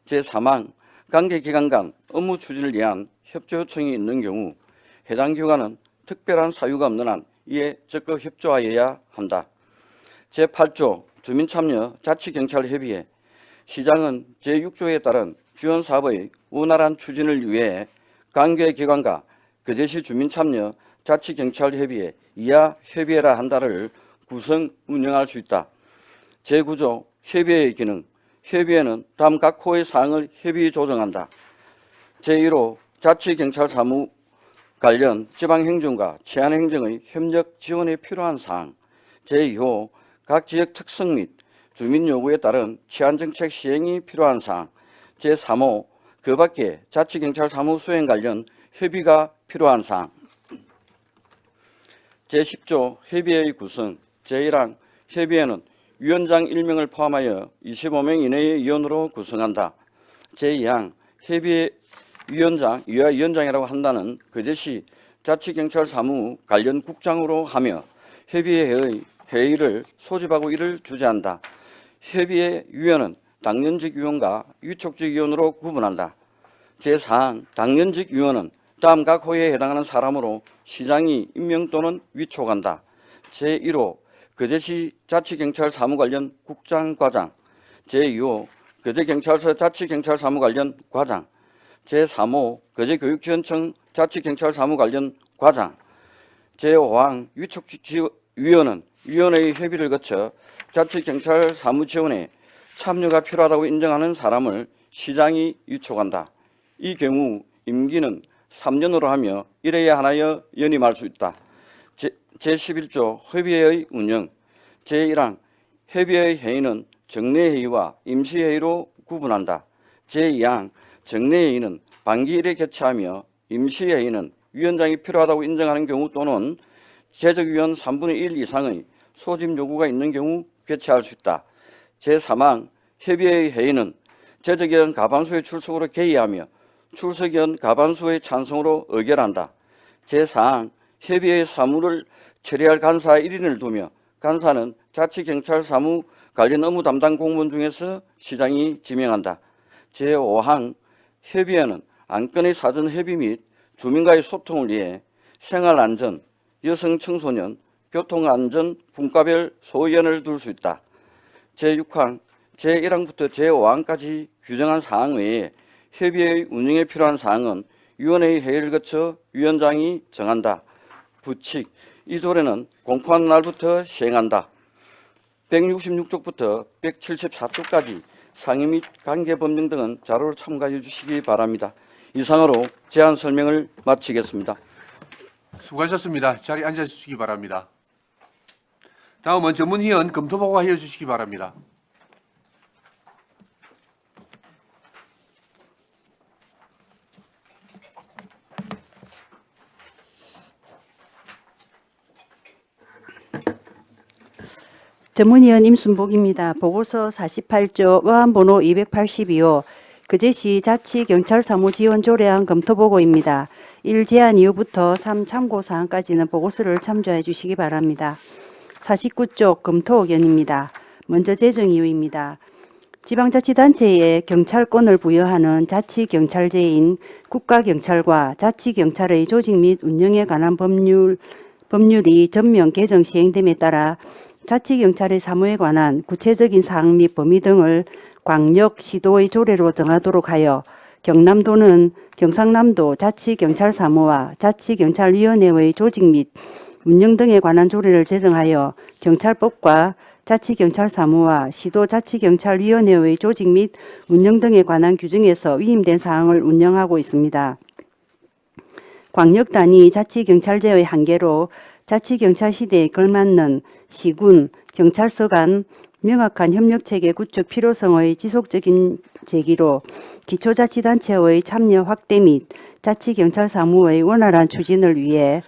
제3항 관계기관 간 업무 추진을 위한 협조 요청이 있는 경우 해당 기관은 특별한 사유가 없는 한 이에 적극 협조하여야 한다. 제8조 주민참여 자치경찰협의회 시장은 제6조에 따른 지원사업의 원활한 추진을 위해 관계기관과 거제시 주민참여 자치경찰협의회 이하 협의회라 한다를 구성 운영할 수 있다. 제9조 협의회의 기능 협의회는 다음 각 호의 사항을 협의 조정한다. 제1호 자치경찰 사무 관련 지방행정과 치안행정의 협력 지원에 필요한 사항. 제2호 각 지역 특성 및 주민 요구에 따른 치안정책 시행이 필요한 사항. 제3호 그 밖에 자치경찰 사무 수행 관련 협의가 필요한 사항. 제10조 협의회의 구성. 제1항 협의회는 위원장 1명을 포함하여 25명 이내의 위원으로 구성한다. 제2항 협의회 위원장이라고 한다는 그제시 자치경찰 사무 관련 국장으로 하며 협의회의 회의를 소집하고 이를 주재한다. 협의회 위원은 당연직 위원과 위촉직 위원으로 구분한다. 제4항 당연직 위원은 다음 각 호에 해당하는 사람으로 시장이 임명 또는 위촉한다. 제1호 거제시 자치경찰 사무 관련 국장 과장. 제2호 거제경찰서 자치경찰 사무 관련 과장. 제3호 거제교육지원청 자치경찰 사무 관련 과장. 제5항 위촉직 위원은 위원회의 협의를 거쳐 자치경찰 사무 지원에 참여가 필요하다고 인정하는 사람을 시장이 위촉한다. 이 경우 임기는 3년으로 하며 1회에 하나여 연임할 수 있다. 제11조 협의회의 운영. 제1항 협의회의 회의는 정례회의와 임시회의로 구분한다. 제2항 정례회의는 반기 1회 개최하며 임시회의는 위원장이 필요하다고 인정하는 경우 또는 재적위원 3분의 1 이상의 소집 요구가 있는 경우 개최할 수 있다. 제3항 협의회의 회의는 재적위원 과반수의 출석으로 개의하며 출석위원 과반수의 찬성으로 의결한다. 제4항 협의회의 사무를 처리할 간사 1인을 두며 간사는 자치경찰 사무 관련 업무 담당 공무원 중에서 시장이 지명한다. 제5항 협의회는 안건의 사전 협의 및 주민과의 소통을 위해 생활안전, 여성 청소년, 교통안전, 분과별 소위원을 둘 수 있다. 제6항 제1항부터 제5항까지 규정한 사항 외에 협의회의 운영에 필요한 사항은 위원회의 회의를 거쳐 위원장이 정한다. 부칙 이 조례는 공포한 날부터 시행한다. 166쪽부터 174쪽까지 상임 및 관계 법령 등은 자료를 참고해 주시기 바랍니다. 이상으로 제안 설명을 마치겠습니다. 수고하셨습니다. 자리에 앉아주시기 바랍니다. 다음은 전문위원 검토보고 해주시기 바랍니다. 전문위원 임순복입니다. 보고서 48조 의안번호 282호 거제시 자치경찰사무지원조례안 검토보고입니다. 1. 제안 이후부터 3. 참고사항까지는 보고서를 참조해 주시기 바랍니다. 49쪽 검토 의견입니다. 먼저 재정 이유입니다. 지방자치단체에 경찰권을 부여하는 자치경찰제인 국가경찰과 자치경찰의 조직 및 운영에 관한 법률이 전면 개정 시행됨에 따라 자치경찰의 사무에 관한 구체적인 사항 및 범위 등을 광역, 시도의 조례로 정하도록 하여 경남도는 경상남도 자치경찰사무와 자치경찰위원회의 조직 및 운영 등에 관한 조례를 제정하여 경찰법과 자치경찰사무와 시도자치경찰위원회의 조직 및 운영 등에 관한 규정에서 위임된 사항을 운영하고 있습니다. 광역단위 자치경찰제의 한계로 자치경찰 시대에 걸맞는 시군, 경찰서 간 명확한 협력체계 구축 필요성의 지속적인 제기로 기초자치단체의 참여 확대 및 자치경찰사무의 원활한 추진을 위해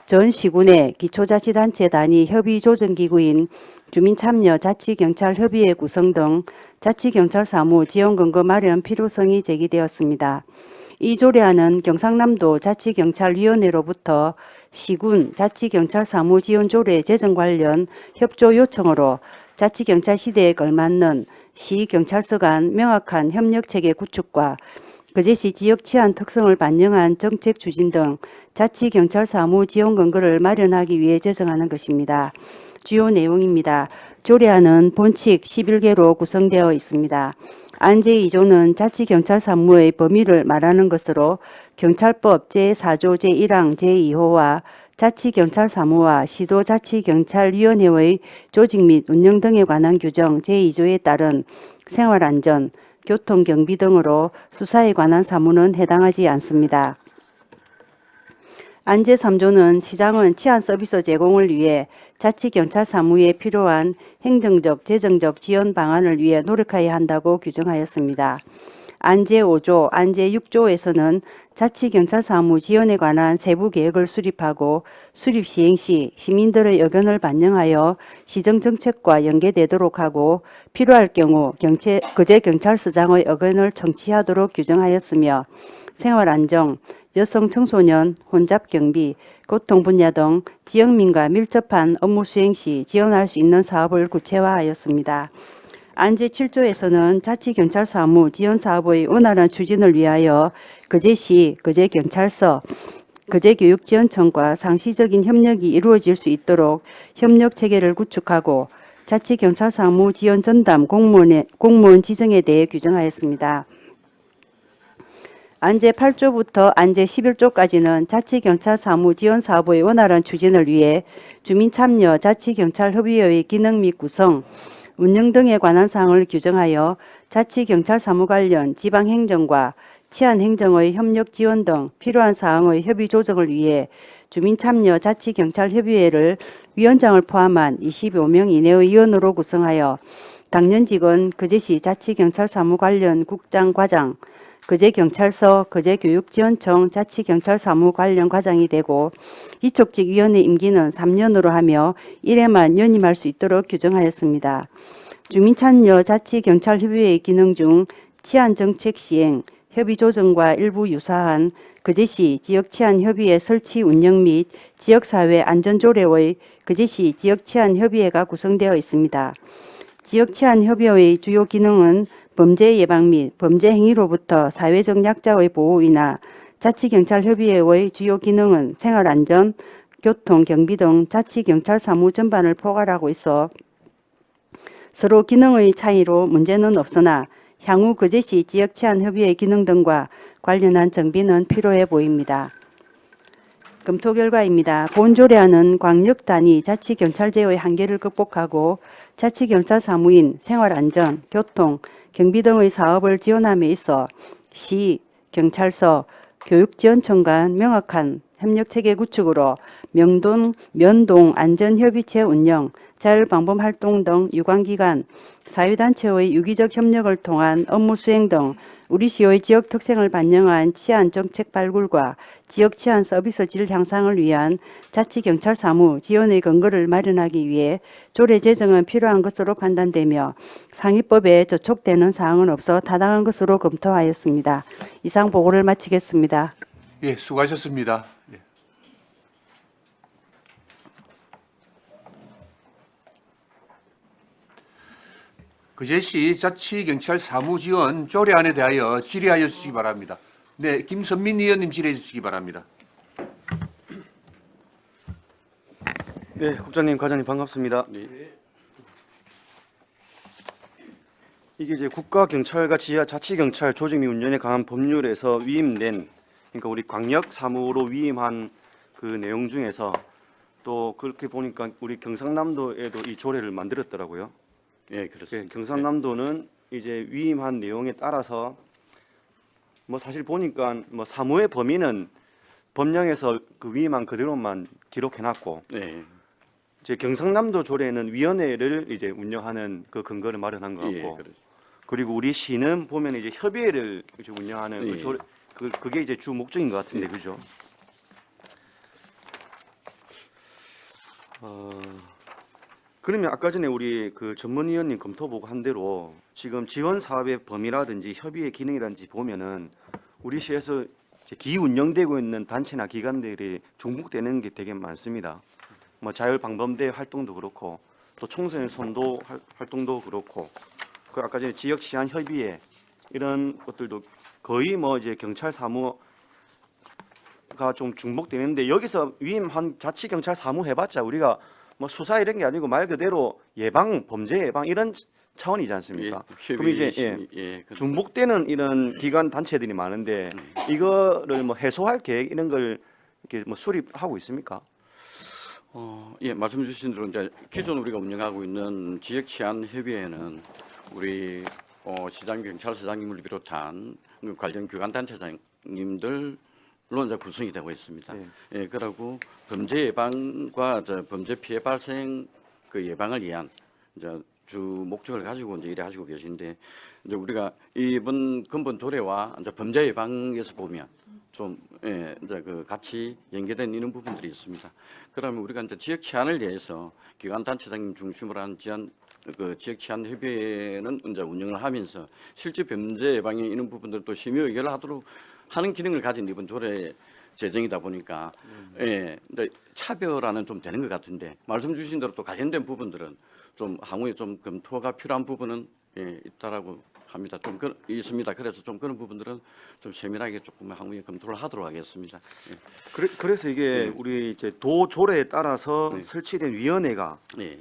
전 시군의 기초자치단체 단위 협의조정기구인 주민참여 자치경찰협의회 구성 등 자치경찰사무 지원근거 마련 필요성이 제기되었습니다. 이 조례안은 경상남도 자치경찰위원회로부터 시군 자치경찰사무지원조례 제정 관련 협조 요청으로 자치경찰 시대에 걸맞는 시경찰서 간 명확한 협력체계 구축과 거제시 지역 치안 특성을 반영한 정책 추진 등 자치경찰 사무 지원 근거를 마련하기 위해 제정하는 것입니다. 주요 내용입니다. 조례안은 본칙 11개로 구성되어 있습니다. 안 제2조는 자치경찰 사무의 범위를 말하는 것으로 경찰법 제4조 제1항 제2호와 자치경찰 사무와 시도자치경찰위원회의 조직 및 운영 등에 관한 규정 제2조에 따른 생활안전, 교통경비 등으로 수사에 관한 사무는 해당하지 않습니다. 안제 3조는 시장은 치안 서비스 제공을 위해 자치경찰 사무에 필요한 행정적, 재정적 지원 방안을 위해 노력해야 한다고 규정하였습니다. 안제 5조, 안제 6조에서는 자치경찰 사무 지원에 관한 세부 계획을 수립하고 수립 시행 시 시민들의 의견을 반영하여 시정정책과 연계되도록 하고 필요할 경우 거제경찰서장의 의견을 청취하도록 규정하였으며 생활안정, 여성 청소년, 혼잡 경비, 교통 분야 등 지역민과 밀접한 업무 수행 시 지원할 수 있는 사업을 구체화하였습니다. 안제 7조에서는 자치경찰 사무 지원 사업의 원활한 추진을 위하여 거제시, 거제경찰서, 거제교육지원청과 상시적인 협력이 이루어질 수 있도록 협력 체계를 구축하고 자치경찰 사무 지원 전담 공무원 지정에 대해 규정하였습니다. 안제 8조부터 안제 11조까지는 자치경찰 사무 지원 사업의 원활한 추진을 위해 주민참여 자치경찰협의회의 기능 및 구성, 운영 등에 관한 사항을 규정하여 자치경찰 사무 관련 지방행정과 치안행정의 협력 지원 등 필요한 사항의 협의 조정을 위해 주민참여 자치경찰협의회를 위원장을 포함한 25명 이내의 위원으로 구성하여 당년직은 거제시 자치경찰 사무 관련 국장 과장, 거제경찰서, 거제교육지원청 자치경찰 사무 관련 과장이 되고 이촉직 위원회 임기는 3년으로 하며 1회만 연임할 수 있도록 규정하였습니다. 주민참여 자치경찰협의회의 기능 중 치안정책 시행, 협의 조정과 일부 유사한 거제시 지역치안협의회 설치 운영 및 지역사회 안전조례의 거제시 지역치안협의회가 구성되어 있습니다. 지역치안협의회의 주요 기능은 범죄 예방 및 범죄 행위로부터 사회적 약자의 보호이나 자치경찰협의회의 주요 기능은 생활안전, 교통, 경비 등 자치경찰 사무 전반을 포괄하고 있어 서로 기능의 차이로 문제는 없으나 향후 거제시 지역치안협의회 기능 등과 관련한 정비는 필요해 보입니다. 검토 결과입니다. 본 조례안은 광역 단위 자치경찰제의 한계를 극복하고 자치경찰 사무인, 생활안전, 교통, 경비 등의 사업을 지원함에 있어 시, 경찰서, 교육지원청 간 명확한 협력체계 구축으로 면동 안전협의체 운영, 자율방범활동 등 유관기관, 사회단체의 유기적 협력을 통한 업무 수행 등 우리시의 지역 특성을 반영한 치안정책 발굴과 지역 치안 서비스 질 향상을 위한 자치경찰 사무 지원의 근거를 마련하기 위해 조례 제정은 필요한 것으로 판단되며 상위법에 저촉되는 사항은 없어 타당한 것으로 검토하였습니다. 이상 보고를 마치겠습니다. 예, 수고하셨습니다. 예. 거제시 자치경찰 사무지원 조례안에 대하여 질의하여 주시기 바랍니다. 네, 김선민 의원님 질의해 주시기 바랍니다. 네, 국장님, 과장님 반갑습니다. 이게 이제 국가경찰과 지하 자치경찰 조직 및 운영에 관한 법률에서 위임된, 그러니까 우리 광역 사무로 위임한 그 내용 중에서 또 그렇게 보니까 우리 경상남도에도 이 조례를 만들었더라고요. 예, 그렇습니다. 네, 경상남도는 이제 위임한 내용에 따라서 뭐 사실 보니까 뭐 사무의 범위는 법령에서 그 위임한 그대로만 기록해놨고, 네. 이제 경상남도 조례는 위원회를 이제 운영하는 그 근거를 마련한 것 같고, 예, 그렇죠. 그리고 우리 시는 보면 이제 협의회를 이제 운영하는 예. 그 조례, 그게 이제 주 목적인 것 같은데, 그죠? 그러면 아까 전에 우리 그 전문위원님 검토 보고 한 대로 지금 지원 사업의 범위라든지 협의의 기능이라든지 보면은 우리 시에서 이제 기 운영되고 있는 단체나 기관들이 중복되는 게 되게 많습니다. 뭐 자율방범대 활동도 그렇고 또 청소년 선도 활동도 그렇고 그 아까 전에 지역 치안 협의회 이런 것들도 거의 뭐 이제 경찰 사무가 좀 중복되는데 여기서 위임한 자치 경찰 사무 해봤자 우리가 뭐 수사 이런 게 아니고 말 그대로 예방 범죄 예방 이런 차원이지 않습니까? 예, 그럼 이제 중복되는 이런 기관 단체들이 많은데 이거를 뭐 해소할 계획 이런 걸 이렇게 뭐 수립하고 있습니까? 예, 말씀 주신 대로 이제 기존 우리가 운영하고 있는 지역 치안 협의회는 우리 시장 경찰서장님을 비롯한 그 관련 기관 단체장님들 이제 구성이 되고 있습니다. 예. 예, 그리고 범죄 예방과 범죄 피해 발생 그 예방을 위한 이제 주 목적을 가지고 이제 일을 하시고 계신데 이제 우리가 이번 근본 조례와 이제 범죄 예방에서 보면 좀 이제 그 같이 연계된 이런 부분들이 있습니다. 그러면 우리가 이제 지역 치안을 위해서 기관 단체장님 중심으로 한 그 지역 치안 협의회는 이제 운영을 하면서 실제 범죄 예방에 이런 부분들 또 심의 의결을 하도록 하는 기능을 가진 이번 조례 제정이다 보니까 근데 차별화는 좀 되는 것 같은데 말씀 주신 대로 또 관련된 부분들은 좀 향후에 좀 검토가 필요한 부분은 있다라고 합니다. 좀 있습니다. 그래서 좀 그런 부분들은 좀 세밀하게 조금 향후에 검토를 하도록 하겠습니다. 예. 그래서 이게 우리 이제 도 조례에 따라서 네. 설치된 위원회가 예.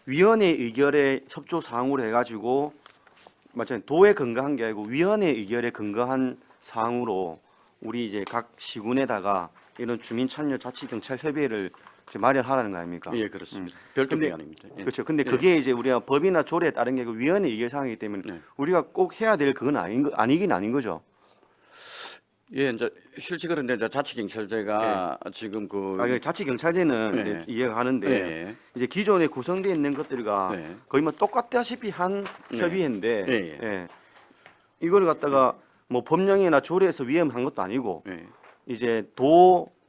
위원회 의결에 협조 사항으로 해가지고 마찬가지 도에 근거한 게 아니고 위원회 의결에 근거한 사항으로 우리 이제 각 시군에다가 이런 주민 참여 자치 경찰 협의회를 이제 마련하라는 거 아닙니까? 예, 그렇습니다. 별도 근데- 방안입니다. 예. 그렇죠. 근데 예. 그게 이제 우리가 법이나 조례에 따른 게 그 위원회 의결 사항이기 때문에 네. 우리가 꼭 해야 될 그건 아니긴 아닌 거죠. 예, 이제 실제 그런데 이제 자치경찰제가 지금 그 자치 경찰제는 네. 이제 이해가 가는데 예. 이제 기존에 구성되어 있는 것들과 네. 거의 뭐 똑같다시피 한 네. 협의회인데 예. 예. 이걸 갖다가 뭐 법령이나 조례에서 위임한 것도 아니고 예. 이제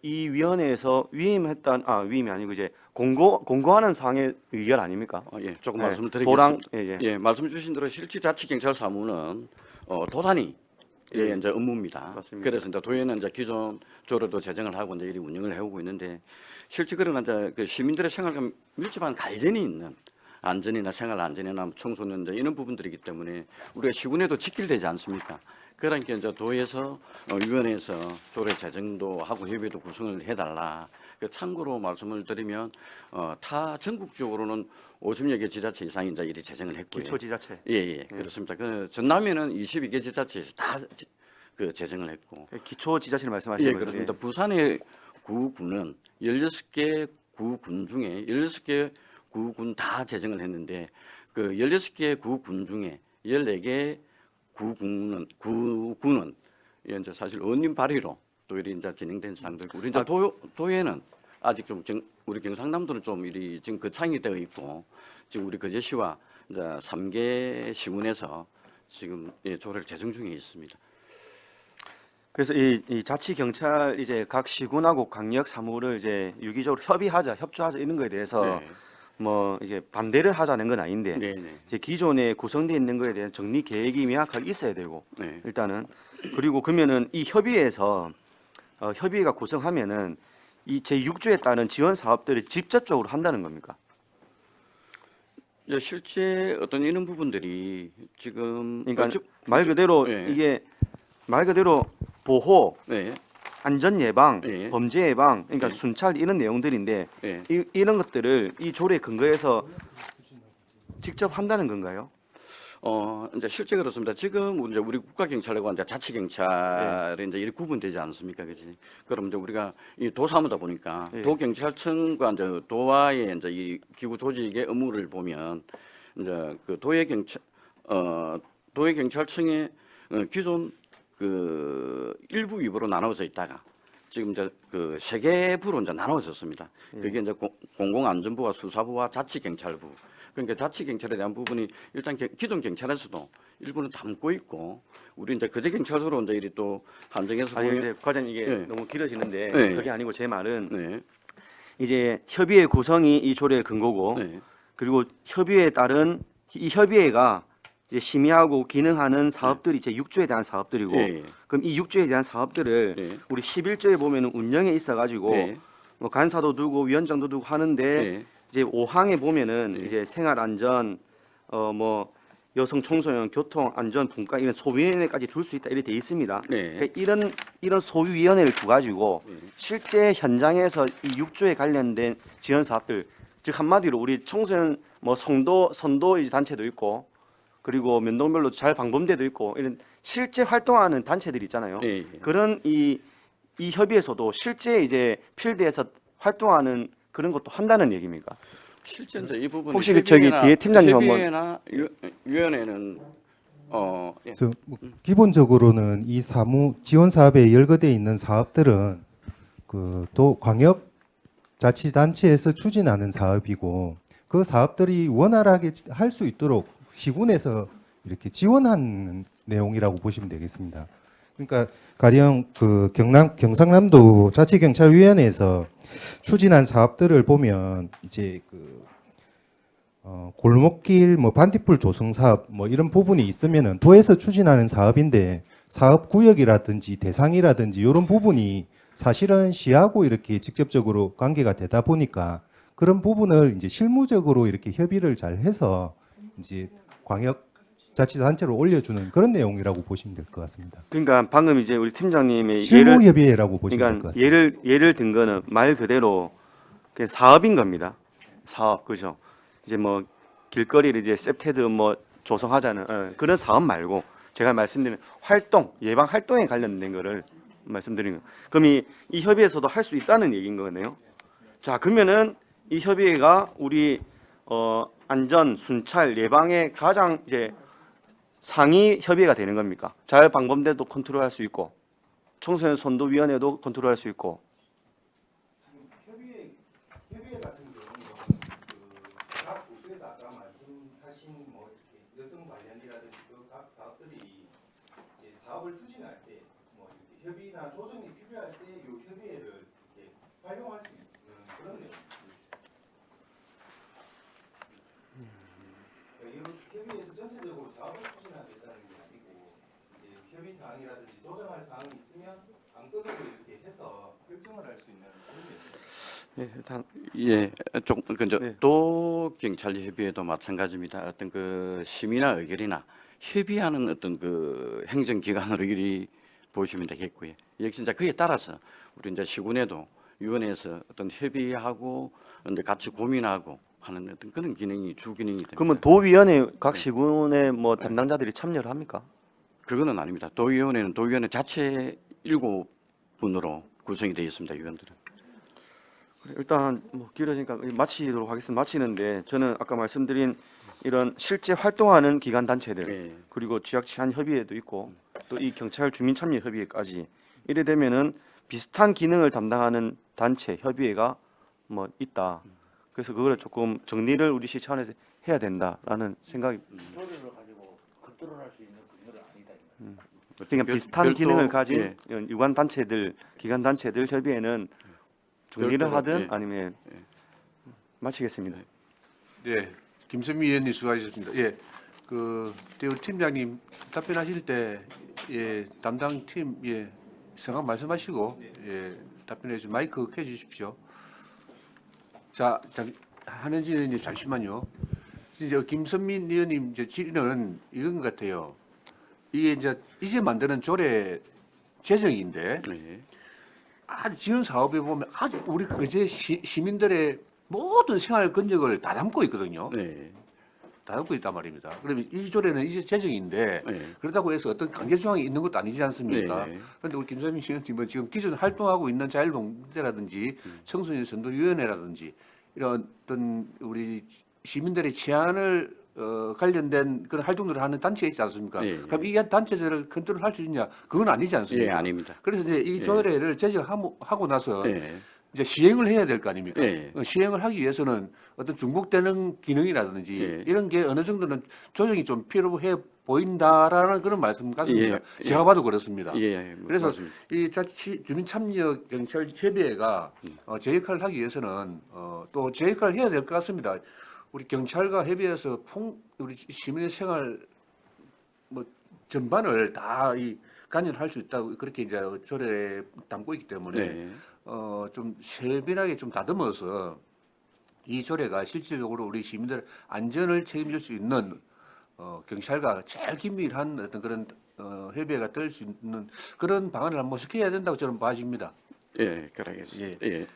이 위원회에서 위임이 아니고 이제 공고하는 사항의 의결 아닙니까? 예, 조금 예, 말씀을 도랑 드리겠습니다. 예. 예, 말씀 주신 대로 실제 자치경찰 사무는 도단위 예. 이제 업무입니다. 맞습니다. 그래서 이제 도에는 이제 기존 조례도 제정을 하고 이제 이 운영을 해오고 있는데 실제 그런 이제 그 시민들의 생활과 밀접한 관련이 있는 안전이나 생활 안전이나 청소년 이제 이런 부분들이기 때문에 우리가 시군에도 지킬되지 않습니까? 그러니까 이제 도에서 위원회에서 조례 제정도 하고 협의도 구성을 해달라. 그 참고로 말씀을 드리면 타 전국적으로는 50여 개 지자체 이상이 이제 이리 제정을 했고요. 기초지자체 예, 그렇습니다. 그 전남에는 22개 지자체에서 다 그 제정을 했고, 기초지자체를 말씀하시는 예, 거죠. 그렇습니다. 부산의 구군은 16개 구군 중에 16개 구군 다 제정을 했는데 그 16개 구군 중에 14개 구군은 이제 사실 언님 발의로 또 이리 이제 진행된 사항도 있고 우리 이제 도에는 아직 좀 우리 경상남도는 좀 이리 지금 거창이 되어 있고 지금 우리 거제시와 이제 3개 시군에서 지금 조례를 제정 중에 있습니다. 그래서 이 자치 경찰 이제 각 시군하고 강력 사무를 이제 유기적으로 협조하자 이런 거에 대해서 네. 뭐 이게 반대를 하자는 건 아닌데 네, 네. 이제 기존에 구성되어 있는 거에 대한 정리 계획이 명확하게 있어야 되고 네. 일단은 그리고 그러면은 이 협의회에서 협의회가 구성하면은 이 제6조에 따른 지원 사업들을 직접적으로 한다는 겁니까? 이제 실제 어떤 이런 부분들이 지금 그러니까 말 그대로 네. 이게 말 그대로 보호, 네, 안전 예방, 네. 범죄 예방, 그러니까 네. 순찰 이런 내용들인데 네. 이런 것들을 이 조례 근거에서 직접 한다는 건가요? 이제 실제 그렇습니다. 지금 이제 우리 국가경찰하고 이제 자치경찰이 이제 이렇게 구분되지 않습니까, 그렇지? 그럼 이제 우리가 이 도사무다 보니까 예. 도경찰청과 이제 도와의 이제 이 기구 조직의 업무를 보면 이제 그 도의 경찰청의 기존 그 일부 위부로 나눠져 있다가 지금 이제 그 세 개 부로 이제 나눠졌습니다. 그게 이제 공공안전부와 수사부와 자치경찰부. 그러니까 자치경찰에 대한 부분이 일단 기존 경찰에서도 일부는 담고 있고 우리 이제 거제 경찰서로 이제 이리 또 한정해서 아니 보면 이제 과장 이게 네. 너무 길어지는데 네. 그게 아니고 제 말은 네, 이제 협의회 구성이 이 조례의 근거고 네, 그리고 협의회에 따른 이 협의회가 이제 심의하고 기능하는 사업들이 제 6조에 대한 사업들이고 예, 그럼 이 6조에 대한 사업들을 네. 우리 11조에 보면은 운영에 있어 가지고 네. 뭐 간사도 두고 위원장도 두고 하는데 네. 이제 5항에 보면은 네. 이제 생활 안전 뭐 여성 청소년 교통 안전 분과 이런 소위원회까지 둘 수 있다 이렇게 돼 있습니다. 네. 그러니까 이런 소위원회를 두 가지고 네. 실제 현장에서 이 6조에 관련된 지원 사업들 즉 한마디로 우리 청소년 뭐 선도 이제 단체도 있고 그리고 면동별로 잘 방범대도 있고 이런 실제 활동하는 단체들이 있잖아요. 예, 예. 그런 이 협의에서도 실제 이제 필드에서 활동하는 그런 것도 한다는 얘기입니까? 실제 이제 이 부분 혹시 저기 뒤에 팀장님 한번- 협의회나 위원회는 예. 기본적으로는 이 사무 지원 사업에 열거돼 있는 사업들은 그 또 광역 자치단체에서 추진하는 사업이고 그 사업들이 원활하게 할 수 있도록 시군에서 이렇게 지원하는 내용이라고 보시면 되겠습니다. 그러니까 가령 그 경상남도 자치경찰위원회에서 추진한 사업들을 보면 이제 그 골목길 뭐 반딧불 조성 사업 뭐 이런 부분이 있으면은 도에서 추진하는 사업인데 사업 구역이라든지 대상이라든지 이런 부분이 사실은 시하고 이렇게 직접적으로 관계가 되다 보니까 그런 부분을 이제 실무적으로 이렇게 협의를 잘 해서 이제 광역 자치단체로 올려주는 그런 내용이라고 보시면 될 것 같습니다. 그러니까 방금 이제 우리 팀장님의 실무 협의회라고 보시면 될 것 그러니까 같습니다. 예를 든 거는 말 그대로 그냥 사업인 겁니다. 사업 그죠? 이제 뭐 길거리를 이제 셉테드 뭐 조성하자는 그런 사업 말고 제가 말씀드린 활동 예방 활동에 관련된 거를 말씀드리는 거예요. 그럼 이 협의회에서도 할 수 있다는 얘기인 거네요. 자 그러면은 이 협의회가 우리 안전 순찰 예방에 가장 이제 상위 협의회가 되는 겁니까? 자율방범대도 컨트롤할 수 있고 청소년 선도위원회도 컨트롤할 수 있고. 협의회 같은 경우는 각 부서에서 아까 말씀하신 뭐 여성 관련이라든지 각 사업들이 이제 사업을 추진할 때 뭐 협의나 조정이 필요할 때 이 협의회를 이렇게 활용할 수 있는 그런 내용입니다. 그러니까 이 협의회에서 전체적으로 사업을 추진하겠다는 게 아니고 이제 협의 사항이라든지 조정할 사항이 있으면 안건으로 이렇게 해서 결정을 할 수 있는 그런 내용입니다. 예, 일단 예, 좀 그저 네. 도 경찰 협의회도 마찬가지입니다. 어떤 그 심의나 의결이나 협의하는 어떤 그 행정기관으로 이리 보시면 되겠고요. 역시 이제 그에 따라서 우리 이제 시군에도 위원회에서 어떤 협의하고 근데 같이 고민하고 하는 어떤 그런 기능이 주 기능이 됩니다. 그러면 도위원회 각 시군의 뭐 담당자들이 참여를 합니까? 그거는 아닙니다. 도위원회는 도위원회 자체 7분으로 구성이 되어 있습니다. 위원들은. 그래, 일단 뭐 길어지니까 마치도록 하겠습니다. 마치는데 저는 아까 말씀드린 이런 실제 활동하는 기관 단체들 예. 그리고 지역 치안 협의회도 있고 또 이 경찰 주민 참여 협의회까지 이래 되면은 비슷한 기능을 담당하는 단체 협의회가 뭐 있다. 그래서 그거를 조금 정리를 우리 시 차원에서 해야 된다라는 생각이. 그러니까 비슷한 별도, 기능을 가진 예. 유관 단체들, 기관 단체들 협의회는 정리를 별도로, 하든 예. 아니면 마치겠습니다. 네, 김선미 의원님 수고하셨습니다. 예, 그 우리 팀장님 답변하실 때 예, 담당 팀 예, 성함 말씀하시고 예, 답변해 주시면 마이크 켜 주십시오. 자, 한은진 의원님 잠시만요. 이제 김선민 의원님 이제 질의는 이건 것 같아요. 이게 이제 만드는 조례 제정인데 네. 아주 지원 사업에 보면 아주 우리 그제 시민들의 모든 생활 근적을 다 담고 있거든요. 네. 다 담고 있단 말입니다. 그러면 이 조례는 이제 제정인데 네. 그렇다고 해서 어떤 강제 조항이 있는 것도 아니지 않습니까? 네. 그런데 우리 김선민 의원님은 지금 기존 활동하고 있는 자율봉대라든지 청소년 선도위원회라든지 이런 어떤 우리 시민들의 치안을 관련된 그런 활동들을 하는 단체가 있지 않습니까? 예, 예. 그럼 이 단체들을 컨트롤할 수 있냐? 그건 아니지 않습니까? 예, 아닙니다. 그래서 이제 이 예. 조례를 제정하고 나서 예. 이제 시행을 해야 될 거 아닙니까? 예. 시행을 하기 위해서는 어떤 중복되는 기능이라든지 예. 이런 게 어느 정도는 조정이 좀 필요해 보인다라는 그런 말씀 같습니다. 예. 제가 봐도 그렇습니다. 예, 예. 그래서 맞습니다. 이 자치 주민참여 경찰 협의회가 제 역할을 하기 위해서는 또 제 역할을 해야 될 것 같습니다. 우리 경찰과 협의해서 우리 시민의 생활 뭐 전반을 다 이 관여할 수 있다고 그렇게 이제 조례에 담고 있기 때문에 네. 좀 세밀하게 좀 다듬어서 이 조례가 실질적으로 우리 시민들 안전을 책임질 수 있는 경찰과 제일 긴밀한 어떤 그런 협의회가 될 수 있는 그런 방안을 한번 모색해야 된다고 저는 봐집니다. 예, 그러겠습니다. 예.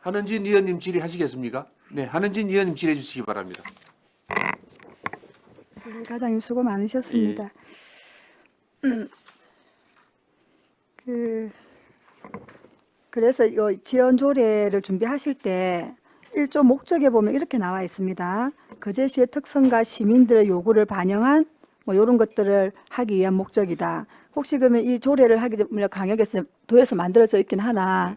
한은진 의원님 질의하시겠습니까? 네, 한은진 의원님 질의해 주시기 바랍니다. 과장님 수고 많으셨습니다. 그래서 이 지원 조례를 준비하실 때 1조 목적에 보면 이렇게 나와 있습니다. 거제시의 특성과 시민들의 요구를 반영한 뭐 이런 것들을 하기 위한 목적이다. 혹시 그러면 이 조례를 하기 때문에 강역에서 도에서 만들어져 있긴 하나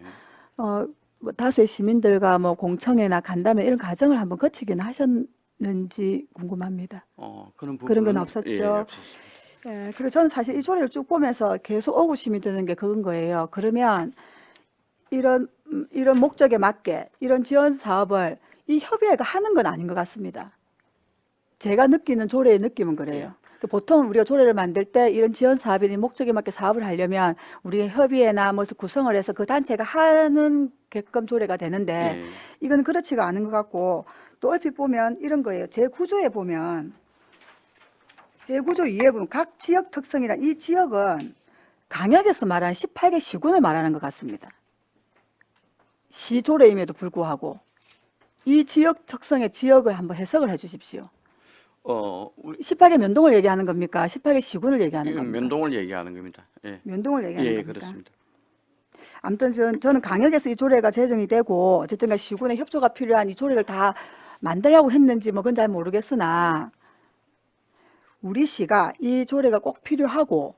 뭐 다수의 시민들과 뭐 공청회나 간담회 이런 과정을 한번 거치긴 하셨는지 궁금합니다. 그런 그런 건 부분은, 없었죠. 예, 없었습니다. 예, 그리고 저는 사실 이 조례를 쭉 보면서 계속 의구심이 드는 게 그건 거예요. 그러면 이런 목적에 맞게 이런 지원 사업을 이 협의회가 하는 건 아닌 것 같습니다. 제가 느끼는 조례의 느낌은 그래요. 보통 우리가 조례를 만들 때 이런 지원 사업이 목적에 맞게 사업을 하려면 우리 협의회나 무슨 구성을 해서 그 단체가 하는 게끔 조례가 되는데 예. 이건 그렇지가 않은 것 같고 또 얼핏 보면 이런 거예요. 제9조에 보면 제9조 2에 보면 각 지역 특성이란 이 지역은 강역에서 말하는 18개 시군을 말하는 것 같습니다. 시조례임에도 불구하고 이 지역 특성의 지역을 한번 해석을 해 주십시오. 우리 18개 면동을 얘기하는 겁니까? 18개 시군을 얘기하는 겁니까? 면동을 얘기하는 겁니다. 예, 면동을 얘기하는 예, 겁니까? 그렇습니다. 아무튼 저는 강역에서 이 조례가 제정이 되고 어쨌든 시군의 협조가 필요한 이 조례를 다 만들려고 했는지 뭐 그건 잘 모르겠으나 우리 시가 이 조례가 꼭 필요하고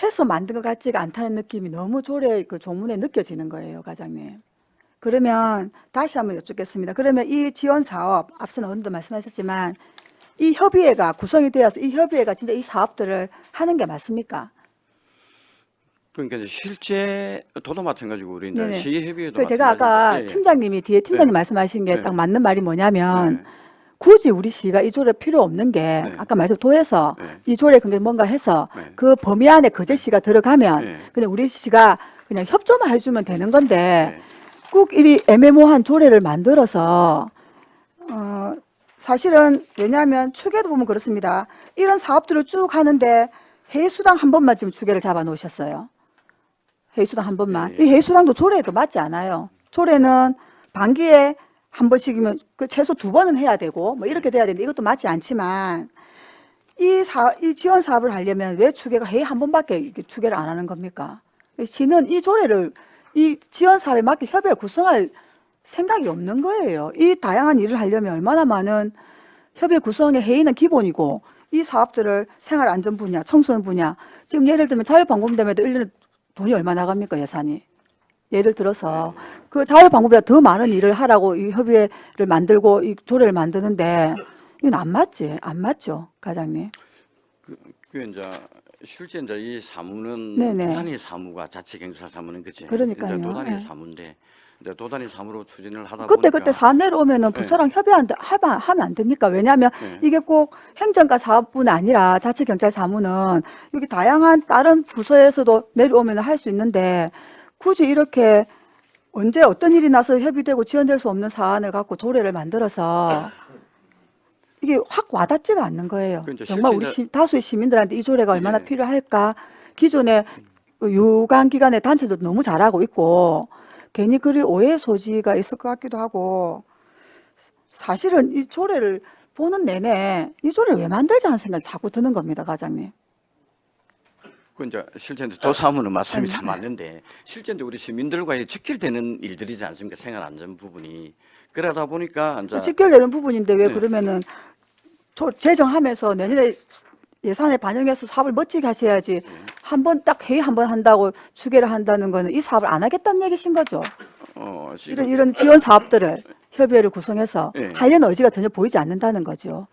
해서 만든 것 같지가 않다는 느낌이 너무 조례 그 조문에 느껴지는 거예요, 과장님. 그러면 다시 한번 여쭙겠습니다. 그러면 이 지원 사업 앞서 어느덧 말씀하셨지만 이 협의회가 구성이 되어서 이 협의회가 진짜 이 사업들을 하는 게 맞습니까? 그러니까 이제 실제 도도 마찬가지고 우리 이제 네네. 시협의회도 제가 아까 마찬가지고, 예, 예. 팀장님이 뒤에 팀장님 네. 말씀하신 게 네. 딱 맞는 말이 뭐냐면 네. 굳이 우리 시가 이 조례 필요 없는 게 네. 아까 말씀 도에서 네. 이 조례 근데 뭔가 해서 네. 그 범위 안에 거제시가 들어가면 네. 그냥 우리 시가 그냥 협조만 해주면 되는 건데 네. 꼭 이리 애매모호한 조례를 만들어서 사실은 왜냐하면 축에도 보면 그렇습니다. 이런 사업들을 쭉 하는데 해수당 한 번만 지금 축에를 잡아 놓으셨어요. 해수당 한 번만. 예, 예. 이 해수당도 조례에도 맞지 않아요. 조례는 반기에 한 번씩이면 그 최소 2번은 해야 되고 뭐 이렇게 돼야 되는데 이것도 맞지 않지만 이 지원 사업을 하려면 왜 추계가 해에 한 번밖에 이렇게 추계를 안 하는 겁니까? 시는 이 조례를 이 지원 사업에 맞게 협의를 구성할 생각이 없는 거예요. 이 다양한 일을 하려면 얼마나 많은 협의 구성의 회의는 기본이고 이 사업들을 생활안전 분야, 청소년 분야 지금 예를 들면 자율방범대면도 1년에 돈이 얼마 나갑니까 예산이? 예를 들어서 그 자율방범보다 더 많은 일을 하라고 이 협의회를 만들고 이 조례를 만드는데 이건 안 맞지? 안 맞죠, 과장님? 그 이제 실제 이제 이 사무는 네네. 도단위 사무가 자치경찰 사무는 그치. 그러니까요. 이제 도단위 네. 사무인데 이제 도단위 사무로 추진을 하다 그때 보니까 사안 내려오면은 부서랑 협의하면 안 됩니까? 왜냐하면 네. 이게 꼭 행정과 사업뿐 아니라 자치경찰 사무는 여기 다양한 다른 부서에서도 내려오면 할 수 있는데 굳이 이렇게 언제 어떤 일이 나서 협의되고 지원될 수 없는 사안을 갖고 조례를 만들어서 이게 확 와닿지가 않는 거예요. 그 이제 정말 우리 실제 다수의 시민들한테 이 조례가 얼마나 예. 필요할까? 기존에 유관기관의 단체도 너무 잘하고 있고 괜히 그리 오해 소지가 있을 것 같기도 하고 사실은 이 조례를 보는 내내 이 조례를 왜 만들지 하는 생각이 자꾸 드는 겁니다, 과장님. 그 이제 실제 이제 도사무는 말씀이 참 맞는데 실제 이제 우리 시민들과 직결되는 일들이지 않습니까? 생활 안전 부분이 그러다 보니까 이제 직결되는 부분인데 왜 네. 그러면은 재정하면서 내년에 예산에 반영해서 사업을 멋지게 하셔야지 한 번 딱 회의 한 번 한다고 추계를 한다는 거는 이 사업을 안 하겠다는 얘기신 거죠. 지금 이런 지원 사업들을 협의회를 구성해서 네. 하려는 의지가 전혀 보이지 않는다는 거죠.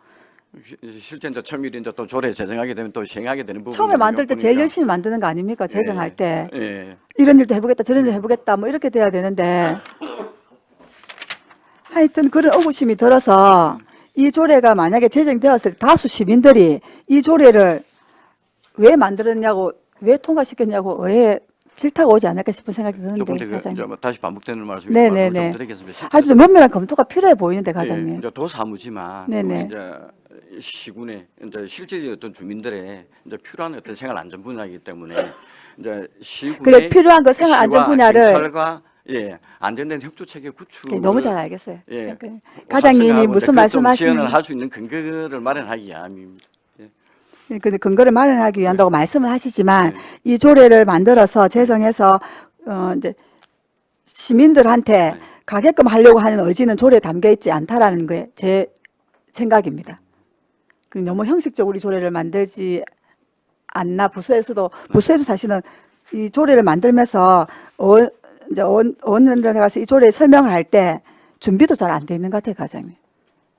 실제 이제 처음에 이제 또 조례 제정하게 되면 또 시행하게 되는 부분 처음에 만들 때 제일 열심히 만드는 거 아닙니까? 재정할 때. 예. 이런 일도 해보겠다, 저런 일도 해보겠다, 뭐 이렇게 돼야 되는데. 하여튼 그런 의구심이 들어서 이 조례가 만약에 제정되었을 때 다수 시민들이 이 조례를 왜 만들었냐고, 왜 통과시켰냐고 왜 질타가 오지 않을까 싶은 생각이 조금 드는데, 더 과장님. 이제 뭐 다시 반복되는 말씀이 네네네. 말씀을 좀 드리겠습니다. 아주 좀 면밀한 검토가 필요해 보이는데, 과장님. 예, 이제 도사무지만 네네. 우리 이제 시군의 이제 실제 어떤 주민들의 이제 필요한 어떤 생활 안전 분야이기 때문에 이제 시군의 그래, 필요한 거 생활 안전 시와 분야를 경찰과 안전된 협조 체계 구축 너무 잘 알겠어요. 예, 과장님이 활성화하고 무슨 이제 그 말씀하시는 지원을 할 수 있는 근거를 마련하기 위함입니다. 그 근거를 마련하기 위한다고 말씀을 하시지만 네. 이 조례를 만들어서 제정해서 이제 시민들한테 네. 가게끔 하려고 하는 의지는 조례에 담겨 있지 않다라는 게 제 생각입니다. 그 너무 형식적으로 이 조례를 만들지 않나 부서에서 사실은 이 조례를 만들면서 이제 의원들한테 가서 이 조례 설명을 할 때 준비도 잘 안 돼 있는 것 같아요, 과장님.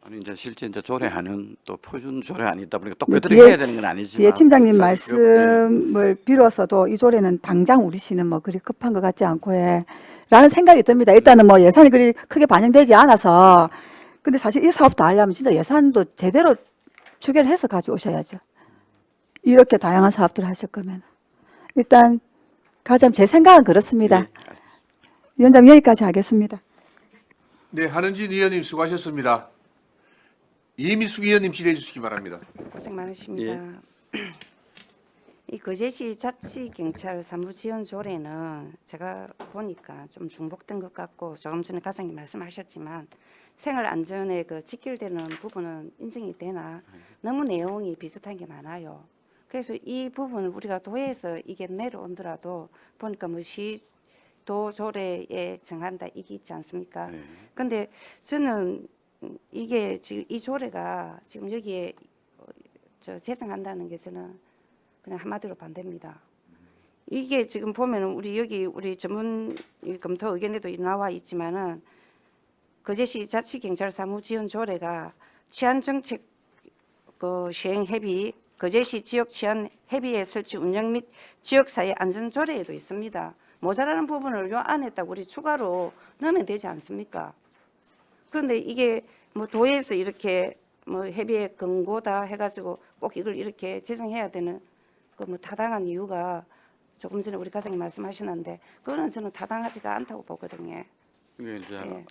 아니 이제 실제 이제 조례하는 또 표준 조례안이 있다 보니까 또 네, 그대로 뒤에- 해야 되는 건 아니지만 뒤에 팀장님 사실 말씀을 빌어서도 이 조례는 당장 우리 시는 뭐 그리 급한 것 같지 않고 라는 생각이 듭니다. 일단은 뭐 예산이 그리 크게 반영되지 않아서 근데 사실 이 사업 다 하려면 진짜 예산도 제대로 추계를 해서 가져오셔야죠. 이렇게 다양한 사업들을 하실 거면 일단 가장 제 생각은 그렇습니다. 위원장님 여기까지 하겠습니다. 네, 한은진 의원님 수고하셨습니다. 이미숙 의원님 질의해 주시기 바랍니다. 고생 많으십니다. 이 거제시 자치경찰 사무지원 조례는 제가 보니까 좀 중복된 것 같고 조금 전에 과장님 말씀하셨지만 생활안전에 그 직결되는 부분은 인정이 되나 너무 내용이 비슷한 게 많아요. 그래서 이 부분을 우리가 도에서 이게 내려온더라도 보니까 뭐 시도 조례에 정한다 이게 있지 않습니까? 네. 근데 저는 이게 지금 이 조례가 지금 여기에 제정한다는 게 저는 그냥 한마디로 반대입니다. 이게 지금 보면은 우리 전문 검토 의견에도 나와 있지만은 거제시 자치경찰 사무지원 조례가 치안정책 그 시행 협의, 거제시 지역 치안 협의회 설치 운영 및 지역사회 안전 조례에도 있습니다. 모자라는 부분을 요 안에 딱 우리 추가로 넣으면 되지 않습니까? 그런데 이게 뭐 도에서 이렇게 뭐 협의회 권고다 해가지고 꼭 이걸 이렇게 제정해야 되는 그 뭐 타당한 이유가 조금 전에 우리 과장님 말씀하시는데 그거는 저는 타당하지가 않다고 보거든요. 이게 이제 예.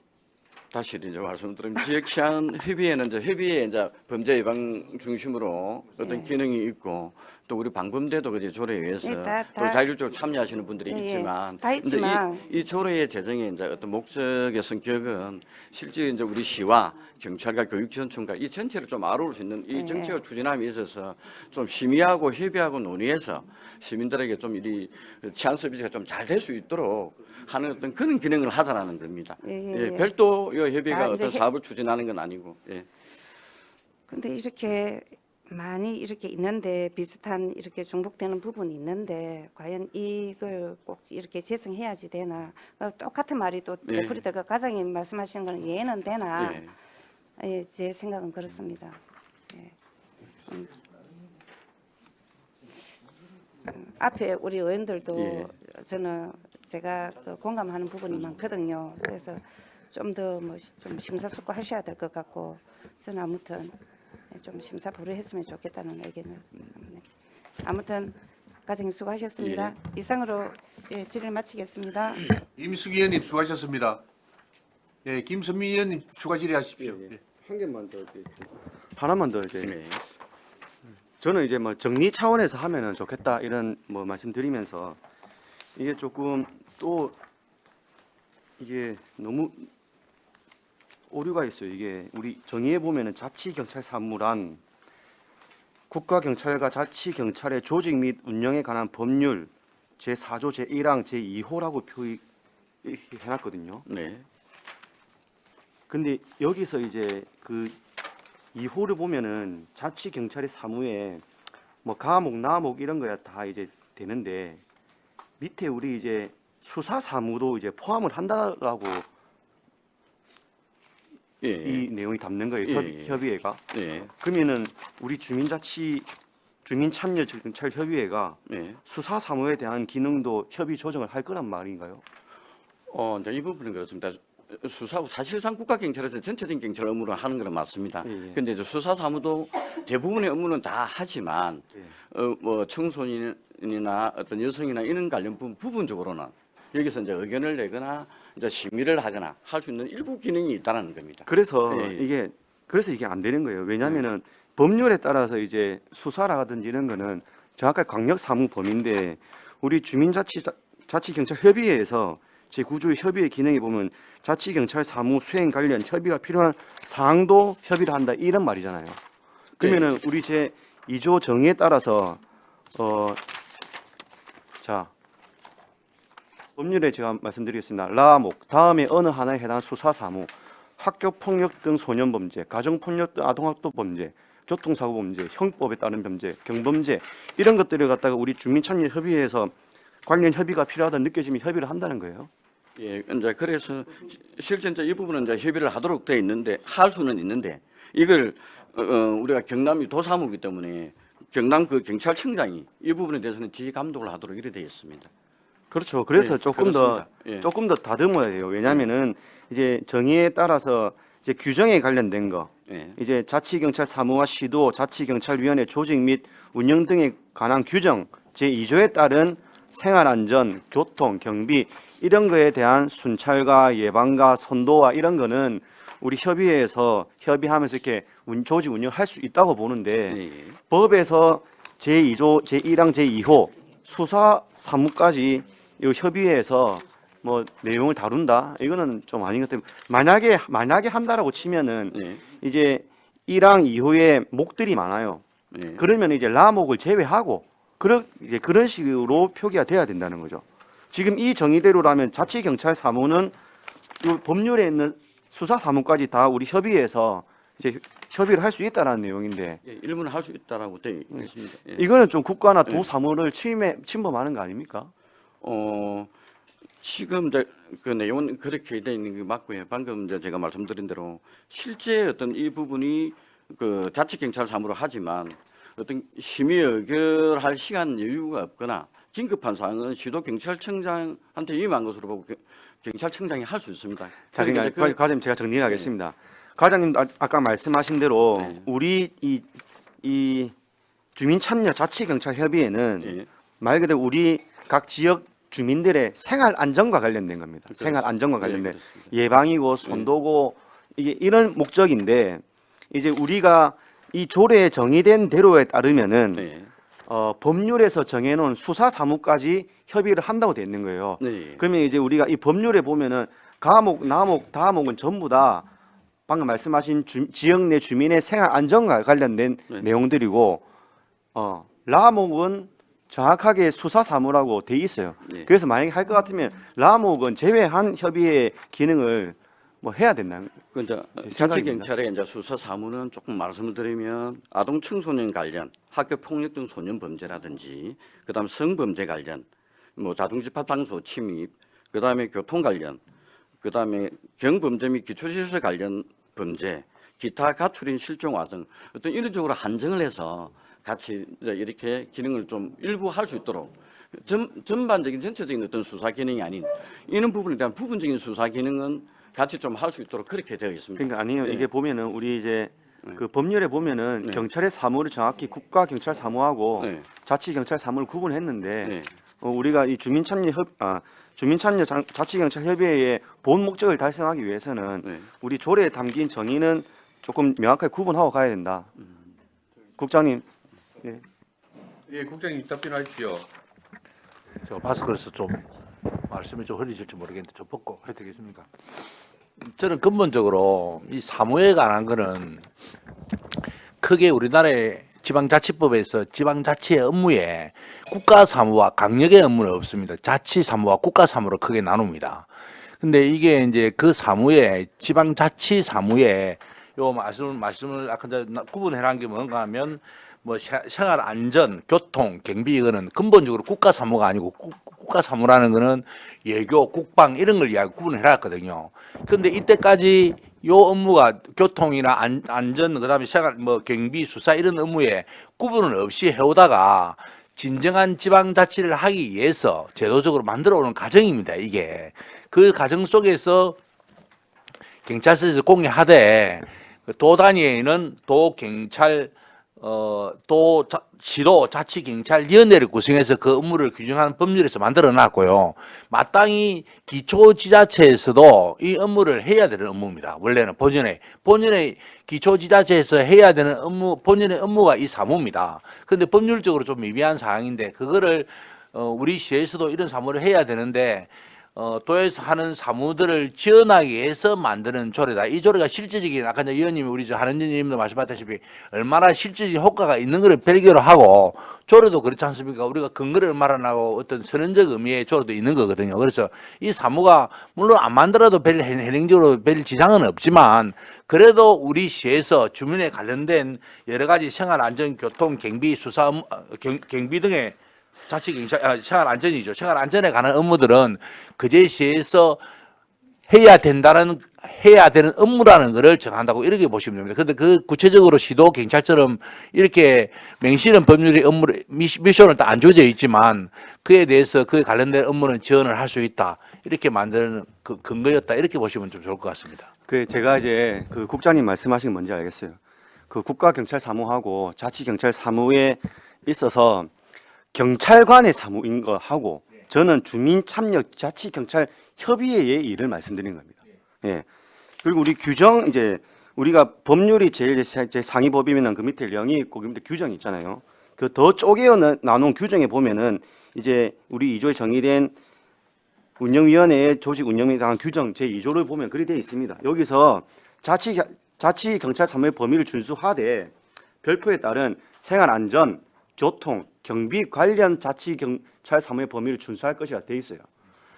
다시 이제 말씀드리면 지역 치안 협의회는 이제 협의회 이제 범죄 예방 중심으로 어떤 예. 기능이 있고 또 우리 방범대도 그제 조례에 의해서 예, 다- 또 자율적으로 참여하시는 분들이 예, 예. 있지만 다 근데 있지만 이 조례의 제정의 이제 어떤 목적의 성격은 실제 이제 우리 시와 경찰과 교육지원청과 이 전체를 좀 아우를 수 있는 이 예. 정책을 추진함에 있어서 좀 심의하고 협의하고 논의해서 시민들에게 좀 이 치안 서비스가 좀 잘 될 수 있도록 하는 어떤 그런 기능을 하자라는 겁니다. 예, 예, 예, 예. 별도 이 협의가 아, 이제 어떤 사업을 추진하는 건 아니고. 예. 근데 이렇게 많이 이렇게 있는데 비슷한 이렇게 중복되는 부분이 있는데 과연 이걸 꼭 이렇게 제정해야지 되나 똑같은 말이 또 예. 되풀이될까 과장님 말씀하시는 거는 이해는 되나 예. 예, 제 생각은 그렇습니다. 예. 앞에 우리 의원들도 예. 저는 제가 그 공감하는 부분이 많거든요. 그래서 좀 더 뭐 좀 심사숙고하셔야 될 것 같고 저는 아무튼 좀 심사부르했으면 좋겠다는 의견을 네. 아무튼 과장님 수고하셨습니다. 이상으로 예, 질의를 마치겠습니다. 이미숙 의원님 수고하셨습니다. 예, 김선미 의원님 추가 질의하십시오. 예. 한 개만 더 하나만 더 이제 네. 저는 이제 뭐 정리 차원에서 하면은 좋겠다 이런 뭐 말씀드리면서 이게 조금 또 이게 너무 오류가 있어요. 이게 우리 정의해 보면은 자치경찰 사무란 국가경찰과 자치경찰의 조직 및 운영에 관한 법률 제4조 제1항 제2호라고 표기해놨거든요. 네. 근데 여기서 이제 그 2호를 보면은 자치경찰의 사무에 뭐 가목, 나목 이런 거야 다 이제 되는데 밑에 우리 이제 수사 사무도 이제 포함을 한다라고 예. 이 내용이 담는 거예요. 예. 협의회가. 예. 그러면은 우리 주민참여경찰협의회가 예. 수사 사무에 대한 기능도 협의 조정을 할 거란 말인가요? 이제 이 부분은 그렇습니다. 수사부 사실상 국가경찰에서 전체적인 경찰 업무를 하는 건 맞습니다. 예, 예. 근데 이제 수사사무도 대부분의 업무는 다 하지만 예. 뭐 청소년이나 어떤 여성이나 이런 관련 부분적으로는 여기서 이제 의견을 내거나 이제 심의를 하거나 할 수 있는 일부 기능이 있다는 겁니다. 그래서 예, 예. 이게 안 되는 거예요. 왜냐하면은 법률에 따라서 이제 수사라든지 이런 거는 정확하게 광역 사무 범위인데 우리 자치경찰협의회에서 제9조 협의회 기능에 보면 자치경찰 사무 수행 관련 협의가 필요한 사항도 협의를 한다 이런 말이잖아요. 그러면은 우리 제2조 정의에 따라서 자 법률에 제가 말씀드리겠습니다. 라목 다음에 어느 하나에 해당하는 수사 사무 학교 폭력 등 소년 범죄, 가정 폭력 등 아동 학도 범죄, 교통사고 범죄, 형법에 따른 범죄, 경범죄 이런 것들을 갖다가 우리 주민참여협의회에서 관련 협의가 필요하다 느껴지면 협의를 한다는 거예요. 예, 이제 그래서 실제 이제 이 부분은 이제 협의를 하도록 돼 있는데 할 수는 있는데 이걸 우리가 경남이 도사무기 때문에 경남 그 경찰청장이 이 부분에 대해서는 지휘 감독을 하도록 이래 돼 있습니다. 그렇죠. 그래서 예, 조금 그렇습니다. 더 예. 조금 더 다듬어야 돼요. 왜냐하면은 이제 정의에 따라서 이제 규정에 관련된 거, 예. 이제 자치경찰 사무와 시도, 자치경찰위원회 조직 및 운영 등에 관한 규정 제2조에 따른 생활안전, 교통, 경비 이런 거에 대한 순찰과 예방과 선도와 이런 거는 우리 협의회에서 협의하면서 이렇게 조직 운영할 수 있다고 보는데 예. 법에서 제2조 제1항 제2호 수사 사무까지 이 협의회에서 뭐 내용을 다룬다 이거는 좀 아닌 것 같아요. 만약에 한다라고 치면은 예. 이제 1항 2호에 목들이 많아요. 예. 그러면 이제 라목을 제외하고 이제 그런 식으로 표기가 돼야 된다는 거죠. 지금 이 정의대로라면 자치경찰 사무는 이 법률에 있는 수사 사무까지 다 우리 협의회에서 이제 협의를 할 수 있다라는 내용인데 예, 일부는 할 수 있다라고 되어 있습니다. 예. 이거는 좀 국가나 도 예. 사무를 침범하는 거 아닙니까? 지금 이제 그 내용은 그렇게 되어 있는 게 맞고요. 방금 이제 제가 말씀드린 대로 실제 어떤 이 부분이 그 자치경찰 사무로 하지만 어떤 심의 의결할 시간 여유가 없거나 긴급한 사항은 시도 경찰청장한테 위임한 것으로 보고 경찰청장이 할 수 있습니다. 자, 그러니까 그러니까 과장님 제가 정리를 하겠습니다. 과장님 아까 말씀하신 대로 네. 우리 이 주민참여 자치경찰협의회는 예. 말 그대로 우리 각 지역 주민들의 생활 안전과 관련된 겁니다. 생활 안전과 관련된 그렇습니다. 예방이고 선도고 이게 이런 목적인데 이제 우리가 이 조례에 정의된 대로에 따르면은 네. 법률에서 정해놓은 수사 사무까지 협의를 한다고 돼 있는 거예요. 네. 그러면 이제 우리가 이 법률에 보면은 가목, 나목, 다목은 전부 다 방금 말씀하신 지역 내 주민의 생활 안전과 관련된 네. 내용들이고 라목은 정확하게 수사 사무라고 돼 있어요. 네. 그래서 만약에 할 것 같으면 라목은 제외한 협의의 기능을 뭐 해야 된다는 그 이제 제 생각입니다. 자치경찰의 이제 수사 사무는 조금 말씀을 드리면 아동 청소년 관련 학교 폭력 등 소년 범죄라든지 그다음 성범죄 관련 뭐 자동집합 장소 침입 그다음에 교통 관련 그다음에 경범죄 및 기초시설 관련 범죄 기타 가출인 실종화 등 어떤 이런 쪽으로 한정을 해서 같이 이제 이렇게 기능을 좀 일부 할 수 있도록 전반적인 전체적인 어떤 수사 기능이 아닌 이런 부분에 대한 부분적인 수사 기능은 같이 좀 할 수 있도록 그렇게 되어 있습니다. 그러니까 아니에요. 네. 이게 보면은 우리 이제 네. 그 법률에 보면은 네. 경찰의 사무를 정확히 국가 경찰 사무하고 네. 자치 경찰 사무를 구분했는데 네. 우리가 이 주민참여 자치경찰 협의회의 본 목적을 달성하기 위해서는 네. 우리 조례에 담긴 정의는 조금 명확하게 구분하고 가야 된다. 국장님. 네. 예, 국장님 답변하십시오. 저 마스크에서 좀 말씀이 좀 흐려질지 모르겠는데 좀 벗고 해도 되겠습니까? 저는 근본적으로 이 사무에 관한 거는 크게 우리나라의 지방자치법에서 지방자치의 업무에 국가사무와 강력의 업무는 없습니다. 자치사무와 국가사무로 크게 나눕니다. 근데 이게 이제 그 사무에 지방자치사무에 요 말씀을 아까 구분해놓은 게 뭔가 하면 뭐 생활 안전, 교통, 경비 이거는 근본적으로 국가 사무가 아니고 국가 사무라는 거는 외교, 국방 이런 걸 이야기 구분을 해놨거든요. 그런데 이때까지 요 업무가 교통이나 안전 그다음에 생활 뭐 경비, 수사 이런 업무에 구분을 없이 해오다가 진정한 지방자치를 하기 위해서 제도적으로 만들어 오는 과정입니다. 이게 그 과정 속에서 경찰서에서 공개하되 도 단위에는 도 경찰 시도 자치경찰위원회를 구성해서 그 업무를 규정하는 법률에서 만들어 놨고요. 마땅히 기초지자체에서도 이 업무를 해야 되는 업무입니다. 원래는 본연의 기초지자체에서 해야 되는 업무, 본연의 업무가 이 사무입니다. 그런데 법률적으로 좀 미비한 사항인데 그거를 우리 시에서도 이런 사무를 해야 되는데 도에서 하는 사무들을 지원하기 위해서 만드는 조례다. 이 조례가 실질적인 아까 이제 의원님이 우리 저 한은진님도 말씀하셨다시피 얼마나 실질적인 효과가 있는 것을 별개로 하고 조례도 그렇지 않습니까? 우리가 근거를 말하고 어떤 선언적 의미의 조례도 있는 거거든요. 그래서 이 사무가 물론 안 만들어도 별 현행적으로 별 지장은 없지만 그래도 우리 시에서 주민에 관련된 여러 가지 생활 안전, 교통, 경비, 수사, 경비 등의 자치경찰, 생활 안전이죠. 생활 안전에 관한 업무들은 그제시에서 해야 되는 업무라는 것을 정한다고 이렇게 보시면 됩니다. 그런데 그 구체적으로 시도 경찰처럼 이렇게 맹실은 법률의 업무를 미션을 다 안 주어져 있지만 그에 대해서 그에 관련된 업무는 지원을 할 수 있다. 이렇게 만드는 그 근거였다. 이렇게 보시면 좀 좋을 것 같습니다. 그 제가 이제 그 국장님 말씀하신 게 뭔지 알겠어요. 그 국가경찰 사무하고 자치경찰 사무에 있어서 경찰관의 사무인 거 하고 저는 주민참여 자치경찰 협의회의 일을 말씀드린 겁니다. 예. 그리고 우리 규정 이제 우리가 법률이 제일 상위 법이면은 그 밑에 령이 있고 그 밑에 규정이 있잖아요. 그 더 쪼개어 나눈 규정에 보면은 이제 우리 2조에 정의된 운영위원회의 조직 운영에 관한 규정 제2조를 보면 그리 되어 있습니다. 여기서 자치경찰 사무의 범위를 준수하되 별표에 따른 생활안전, 교통, 경비 관련 자치경찰 사무의 범위를 준수할 것이라 되어 있어요.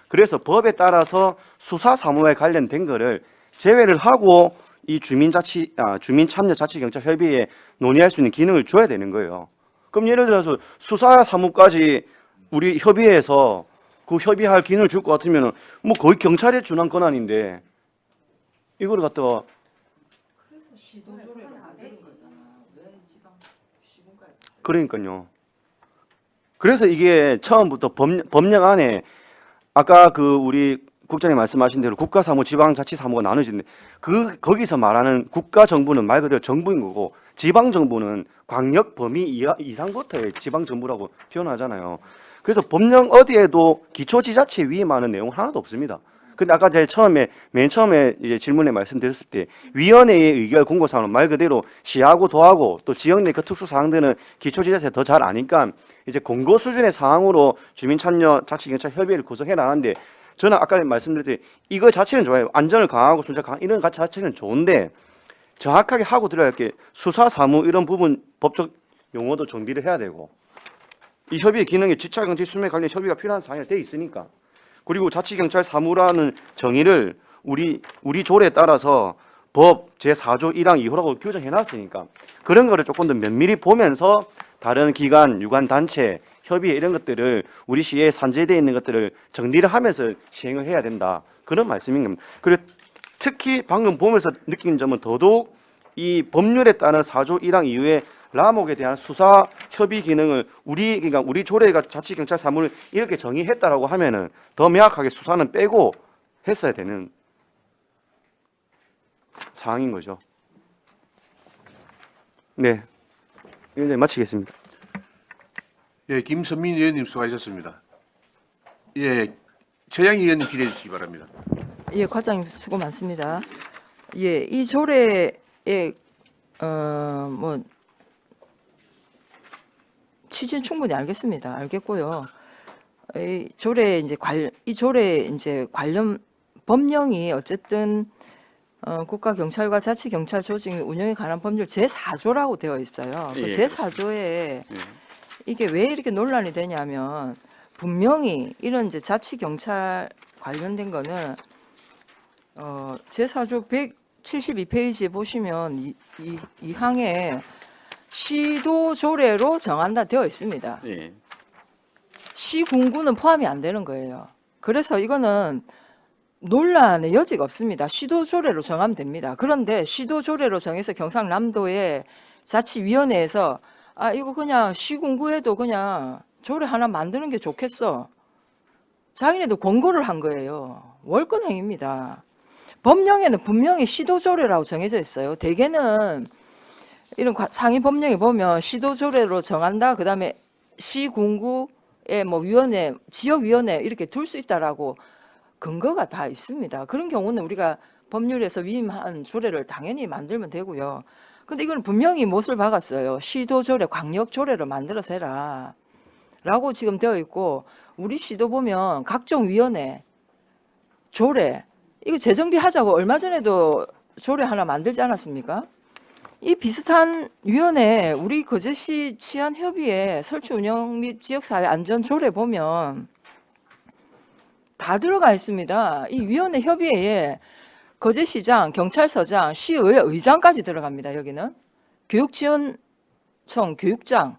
그래서 법에 따라서 수사 사무에 관련된 거를 제외를 하고 이 주민참여 자치경찰 협의회에 논의할 수 있는 기능을 줘야 되는 거예요. 그럼 예를 들어서 수사 사무까지 우리 협의회에서 그 협의할 기능을 줄 것 같으면 뭐 거의 경찰에 준한 권한인데 이거를 갖다가 그러니까요. 그래서 이게 처음부터 법령 안에 아까 그 우리 국장님 말씀하신 대로 국가사무, 지방자치사무가 나눠지는데 거기서 말하는 국가정부는 말 그대로 정부인 거고 지방정부는 광역 범위 이상부터의 지방정부라고 표현하잖아요. 그래서 법령 어디에도 기초지자체 위임하는 내용 하나도 없습니다. 근데 아까 제가 맨 처음에 이제 질문에 말씀드렸을 때 위원회의 의결 공고사항은 말 그대로 시하고 도하고 또 지역 내 그 특수 사항들은 기초지자체 더 잘 아니까 이제 공고 수준의 사항으로 주민참여 자치경찰 협의회를 구성해 나가는데 저는 아까 말씀드렸듯이 이거 자체는 좋아요. 안전을 강화하고 순찰 강화 이런 것 자체는 좋은데 정확하게 하고 들어야 할 게 수사 사무 이런 부분 법적 용어도 정비를 해야 되고 이 협의의 기능에 지자경찰 수매 관련 협의가 필요한 사항이 되어 있으니까 그리고 자치경찰 사무라는 정의를 우리 조례에 따라서 법 제4조 1항 2호라고 규정해 놨으니까 그런 거를 조금 더 면밀히 보면서 다른 기관, 유관 단체, 협의회 이런 것들을 우리 시에 산재되어 있는 것들을 정리를 하면서 시행을 해야 된다. 그런 말씀인 겁니다. 그리고 특히 방금 보면서 느낀 점은 더더욱 이 법률에 따른 4조 1항 이후에 라목에 대한 수사 협의 기능을 그러니까 우리 조례가 자치경찰 사무를 이렇게 정의했다라고 하면은 더 명확하게 수사는 빼고 했어야 되는 사항인 거죠. 네, 이제 마치겠습니다. 예, 김선민 의원님 수고하셨습니다. 예, 최양 의원님 질의해 주시기 바랍니다. 예, 과장님 수고 많습니다. 예, 이 조례에 뭐 취지는 충분히 알겠고요. 이 조례 이제 관련 법령이 어쨌든 국가경찰과 자치경찰 조직 운영에 관한 법률 제4조라고 되어 있어요. 그 제4조에 이게 왜 이렇게 논란이 되냐면 분명히 이런 이제 자치경찰 관련된 거는 제4조 172페이지에 보시면 이 항에 시도 조례로 정한다 되어 있습니다. 예. 시군구는 포함이 안 되는 거예요. 그래서 이거는 논란의 여지가 없습니다. 시도 조례로 정하면 됩니다. 그런데 시도 조례로 정해서 경상남도의 자치위원회에서 이거 그냥 시군구에도 그냥 조례 하나 만드는 게 좋겠어. 자기네도 권고를 한 거예요. 월권행위입니다. 법령에는 분명히 시도 조례라고 정해져 있어요. 대개는 이런 상위 법령에 보면 시도 조례로 정한다. 그다음에 시군구의 뭐 위원회, 지역위원회 이렇게 둘 수 있다라고 근거가 다 있습니다. 그런 경우는 우리가 법률에서 위임한 조례를 당연히 만들면 되고요. 근데 이건 분명히 못을 박았어요. 시도 조례, 광역 조례를 만들어서 해라. 라고 지금 되어 있고 우리 시도 보면 각종 위원회 조례 이거 재정비 하자고 얼마 전에도 조례 하나 만들지 않았습니까? 이 비슷한 위원회 우리 거제시 치안협의회 설치 운영 및 지역사회 안전 조례 보면 다 들어가 있습니다. 이 위원회 협의회에 거제시장, 경찰서장, 시의회 의장까지 들어갑니다. 여기는 교육지원청 교육장.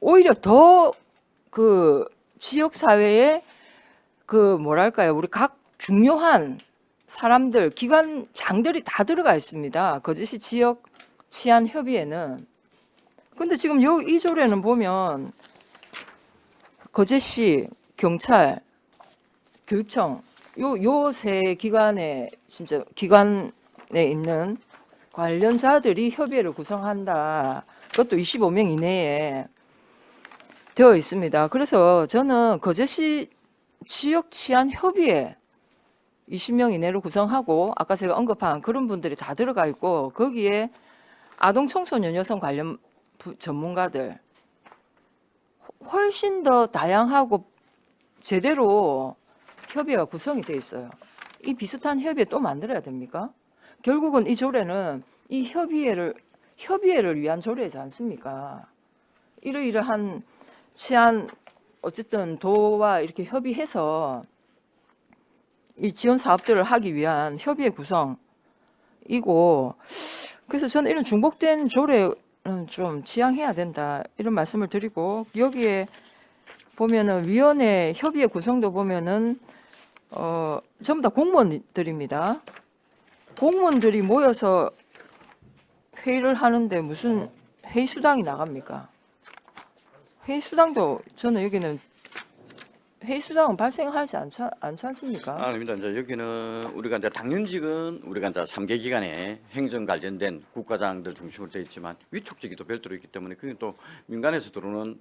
오히려 더 그 지역사회에 그 뭐랄까요, 우리 각 중요한 사람들, 기관장들이 다 들어가 있습니다. 거제시 지역 치안 협의회는. 근데 지금 이 조례는 보면 거제시, 경찰, 교육청 요 세 기관에 진짜 기관에 있는 관련자들이 협의회를 구성한다. 그것도 25명 이내에 되어 있습니다. 그래서 저는 거제시 지역 치안 협의회 20명 이내로 구성하고 아까 제가 언급한 그런 분들이 다 들어가 있고 거기에 아동 청소년 여성 관련 전문가들 훨씬 더 다양하고 제대로 협의회가 구성이 돼 있어요. 이 비슷한 협의회 또 만들어야 됩니까? 결국은 이 조례는 이 협의회를 위한 조례이지 않습니까? 이러이러한 치안 어쨌든 도와 이렇게 협의해서 이 지원 사업들을 하기 위한 협의회 구성이고, 그래서 저는 이런 중복된 조례는 좀 지양해야 된다 이런 말씀을 드리고, 여기에 보면은 위원회 협의회 구성도 보면은 전부 다 공무원들입니다. 공무원들이 모여서 회의를 하는데 무슨 회의 수당이 나갑니까? 회의 수당도 저는 여기는 회의 수당은 발생하지 않지 않습니까? 아닙니다. 이제 여기는 우리가 이제 당연직은 우리가 이제 3개 기관에 행정 관련된 국가장들 중심으로 되어 있지만 위촉직이 또 별도로 있기 때문에 그게 또 민간에서 들어오는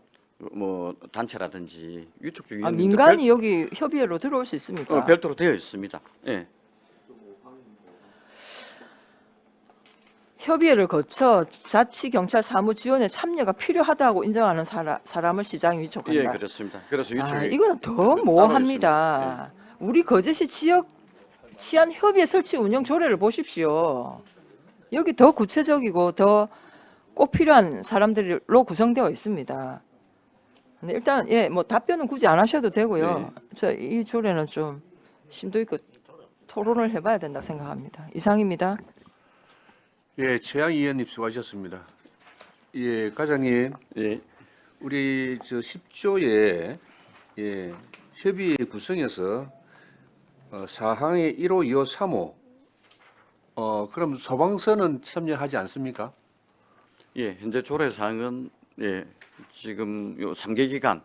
뭐 단체라든지 위촉직 민간이 여기 협의회로 들어올 수 있습니까? 별도로 되어 있습니다. 예. 협의회를 거쳐 자치 경찰 사무 지원에 참여가 필요하다고 인정하는 사람을 시장이 위촉한다. 예, 그렇습니다. 그래서 위촉이 이거는 더 모호합니다. 우리 거제시 지역 치안 협의회 설치 운영 조례를 보십시오. 여기 더 구체적이고 더 꼭 필요한 사람들로 구성되어 있습니다. 근데 일단 뭐 답변은 굳이 안 하셔도 되고요. 이 조례는 좀 심도 있고 토론을 해봐야 된다 생각합니다. 이상입니다. 예, 최양희 의원님 수고하셨습니다. 예, 과장님, 예. 우리 저 10조에 협의회 구성에서 사항의 1호, 2호, 3호 그럼 소방서는 참여하지 않습니까? 예, 현재 조례 사항은 지금 요 3개 기관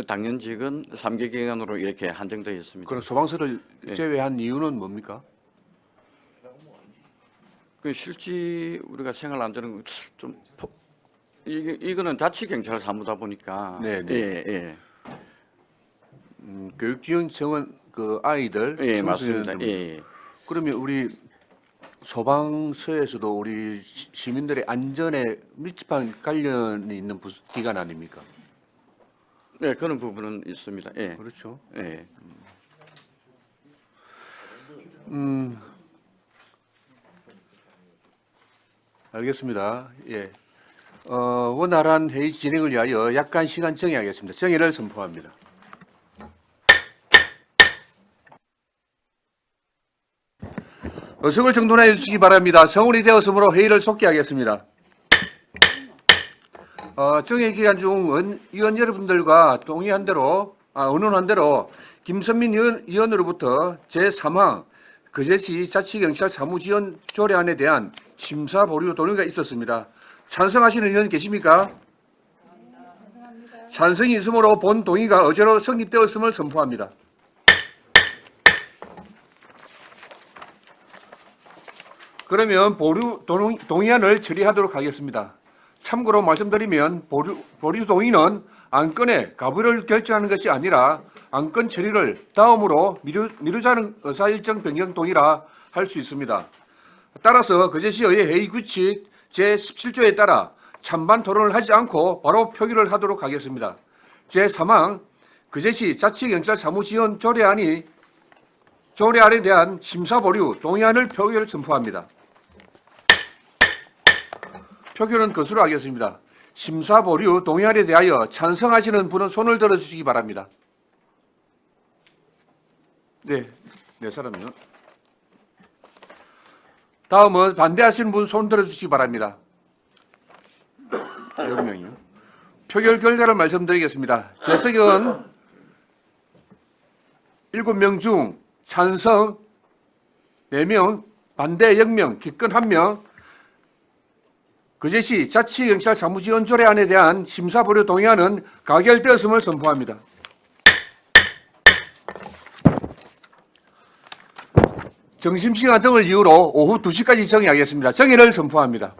당연직은 3개 기관으로 이렇게 한정되어 있습니다. 그럼 소방서를 제외한 이유는 뭡니까? 그 실제 우리가 생활 안전은 좀 이거는 자치 경찰 사무다 보니까 교육지원청은 그 아이들 맞습니다. 그러면 우리 소방서에서도 우리 시민들의 안전에 밀접한 관련이 있는 기관 아닙니까? 네, 그런 부분은 있습니다. 예. 그렇죠. 예. 알겠습니다. 예. 원활한 회의 진행을 위하여 약간 시간 정의하겠습니다. 정의를 선포합니다. 의석을 정돈해 주시기 바랍니다. 성운이 되었으므로 회의를 속기하겠습니다. 정회 기간 중 의원 여러분들과 동의한 대로, 의논한 대로 김선민 의원으로부터 제3항 거제시 자치경찰 사무지원 조례안에 대한 심사 보류 동의가 있었습니다. 찬성하시는 의원 계십니까? 찬성이 있으므로 본 동의가 어제로 성립되었음을 선포합니다. 그러면 보류 동의안을 처리하도록 하겠습니다. 참고로 말씀드리면 보류 동의는 안건의 가부를 결정하는 것이 아니라 안건 처리를 다음으로 미루자는 의사일정 변경 동의라 할 수 있습니다. 따라서 거제시의 회의 규칙 제17조에 따라 찬반 토론을 하지 않고 바로 표기를 하도록 하겠습니다. 제3항 거제시 자치경찰 사무지원 조례안이 조례안에 대한 심사 보류 동의안을 표결 선포합니다. 표결은 것으로 하겠습니다. 심사 보류 동의안에 대하여 찬성하시는 분은 손을 들어주시기 바랍니다. 네, 네 사람이요. 다음은 반대하시는 분 손 들어주시기 바랍니다. 6명이요. 표결 결과를 말씀드리겠습니다. 재석은 7명 중 찬성 4명, 반대 0명, 기권 1명, 그제시 자치경찰 사무지원조례안에 대한 심사보류 동의안은 가결되었음을 선포합니다. 점심시간 등을 이유로 오후 2시까지 정의하겠습니다. 정의를 선포합니다.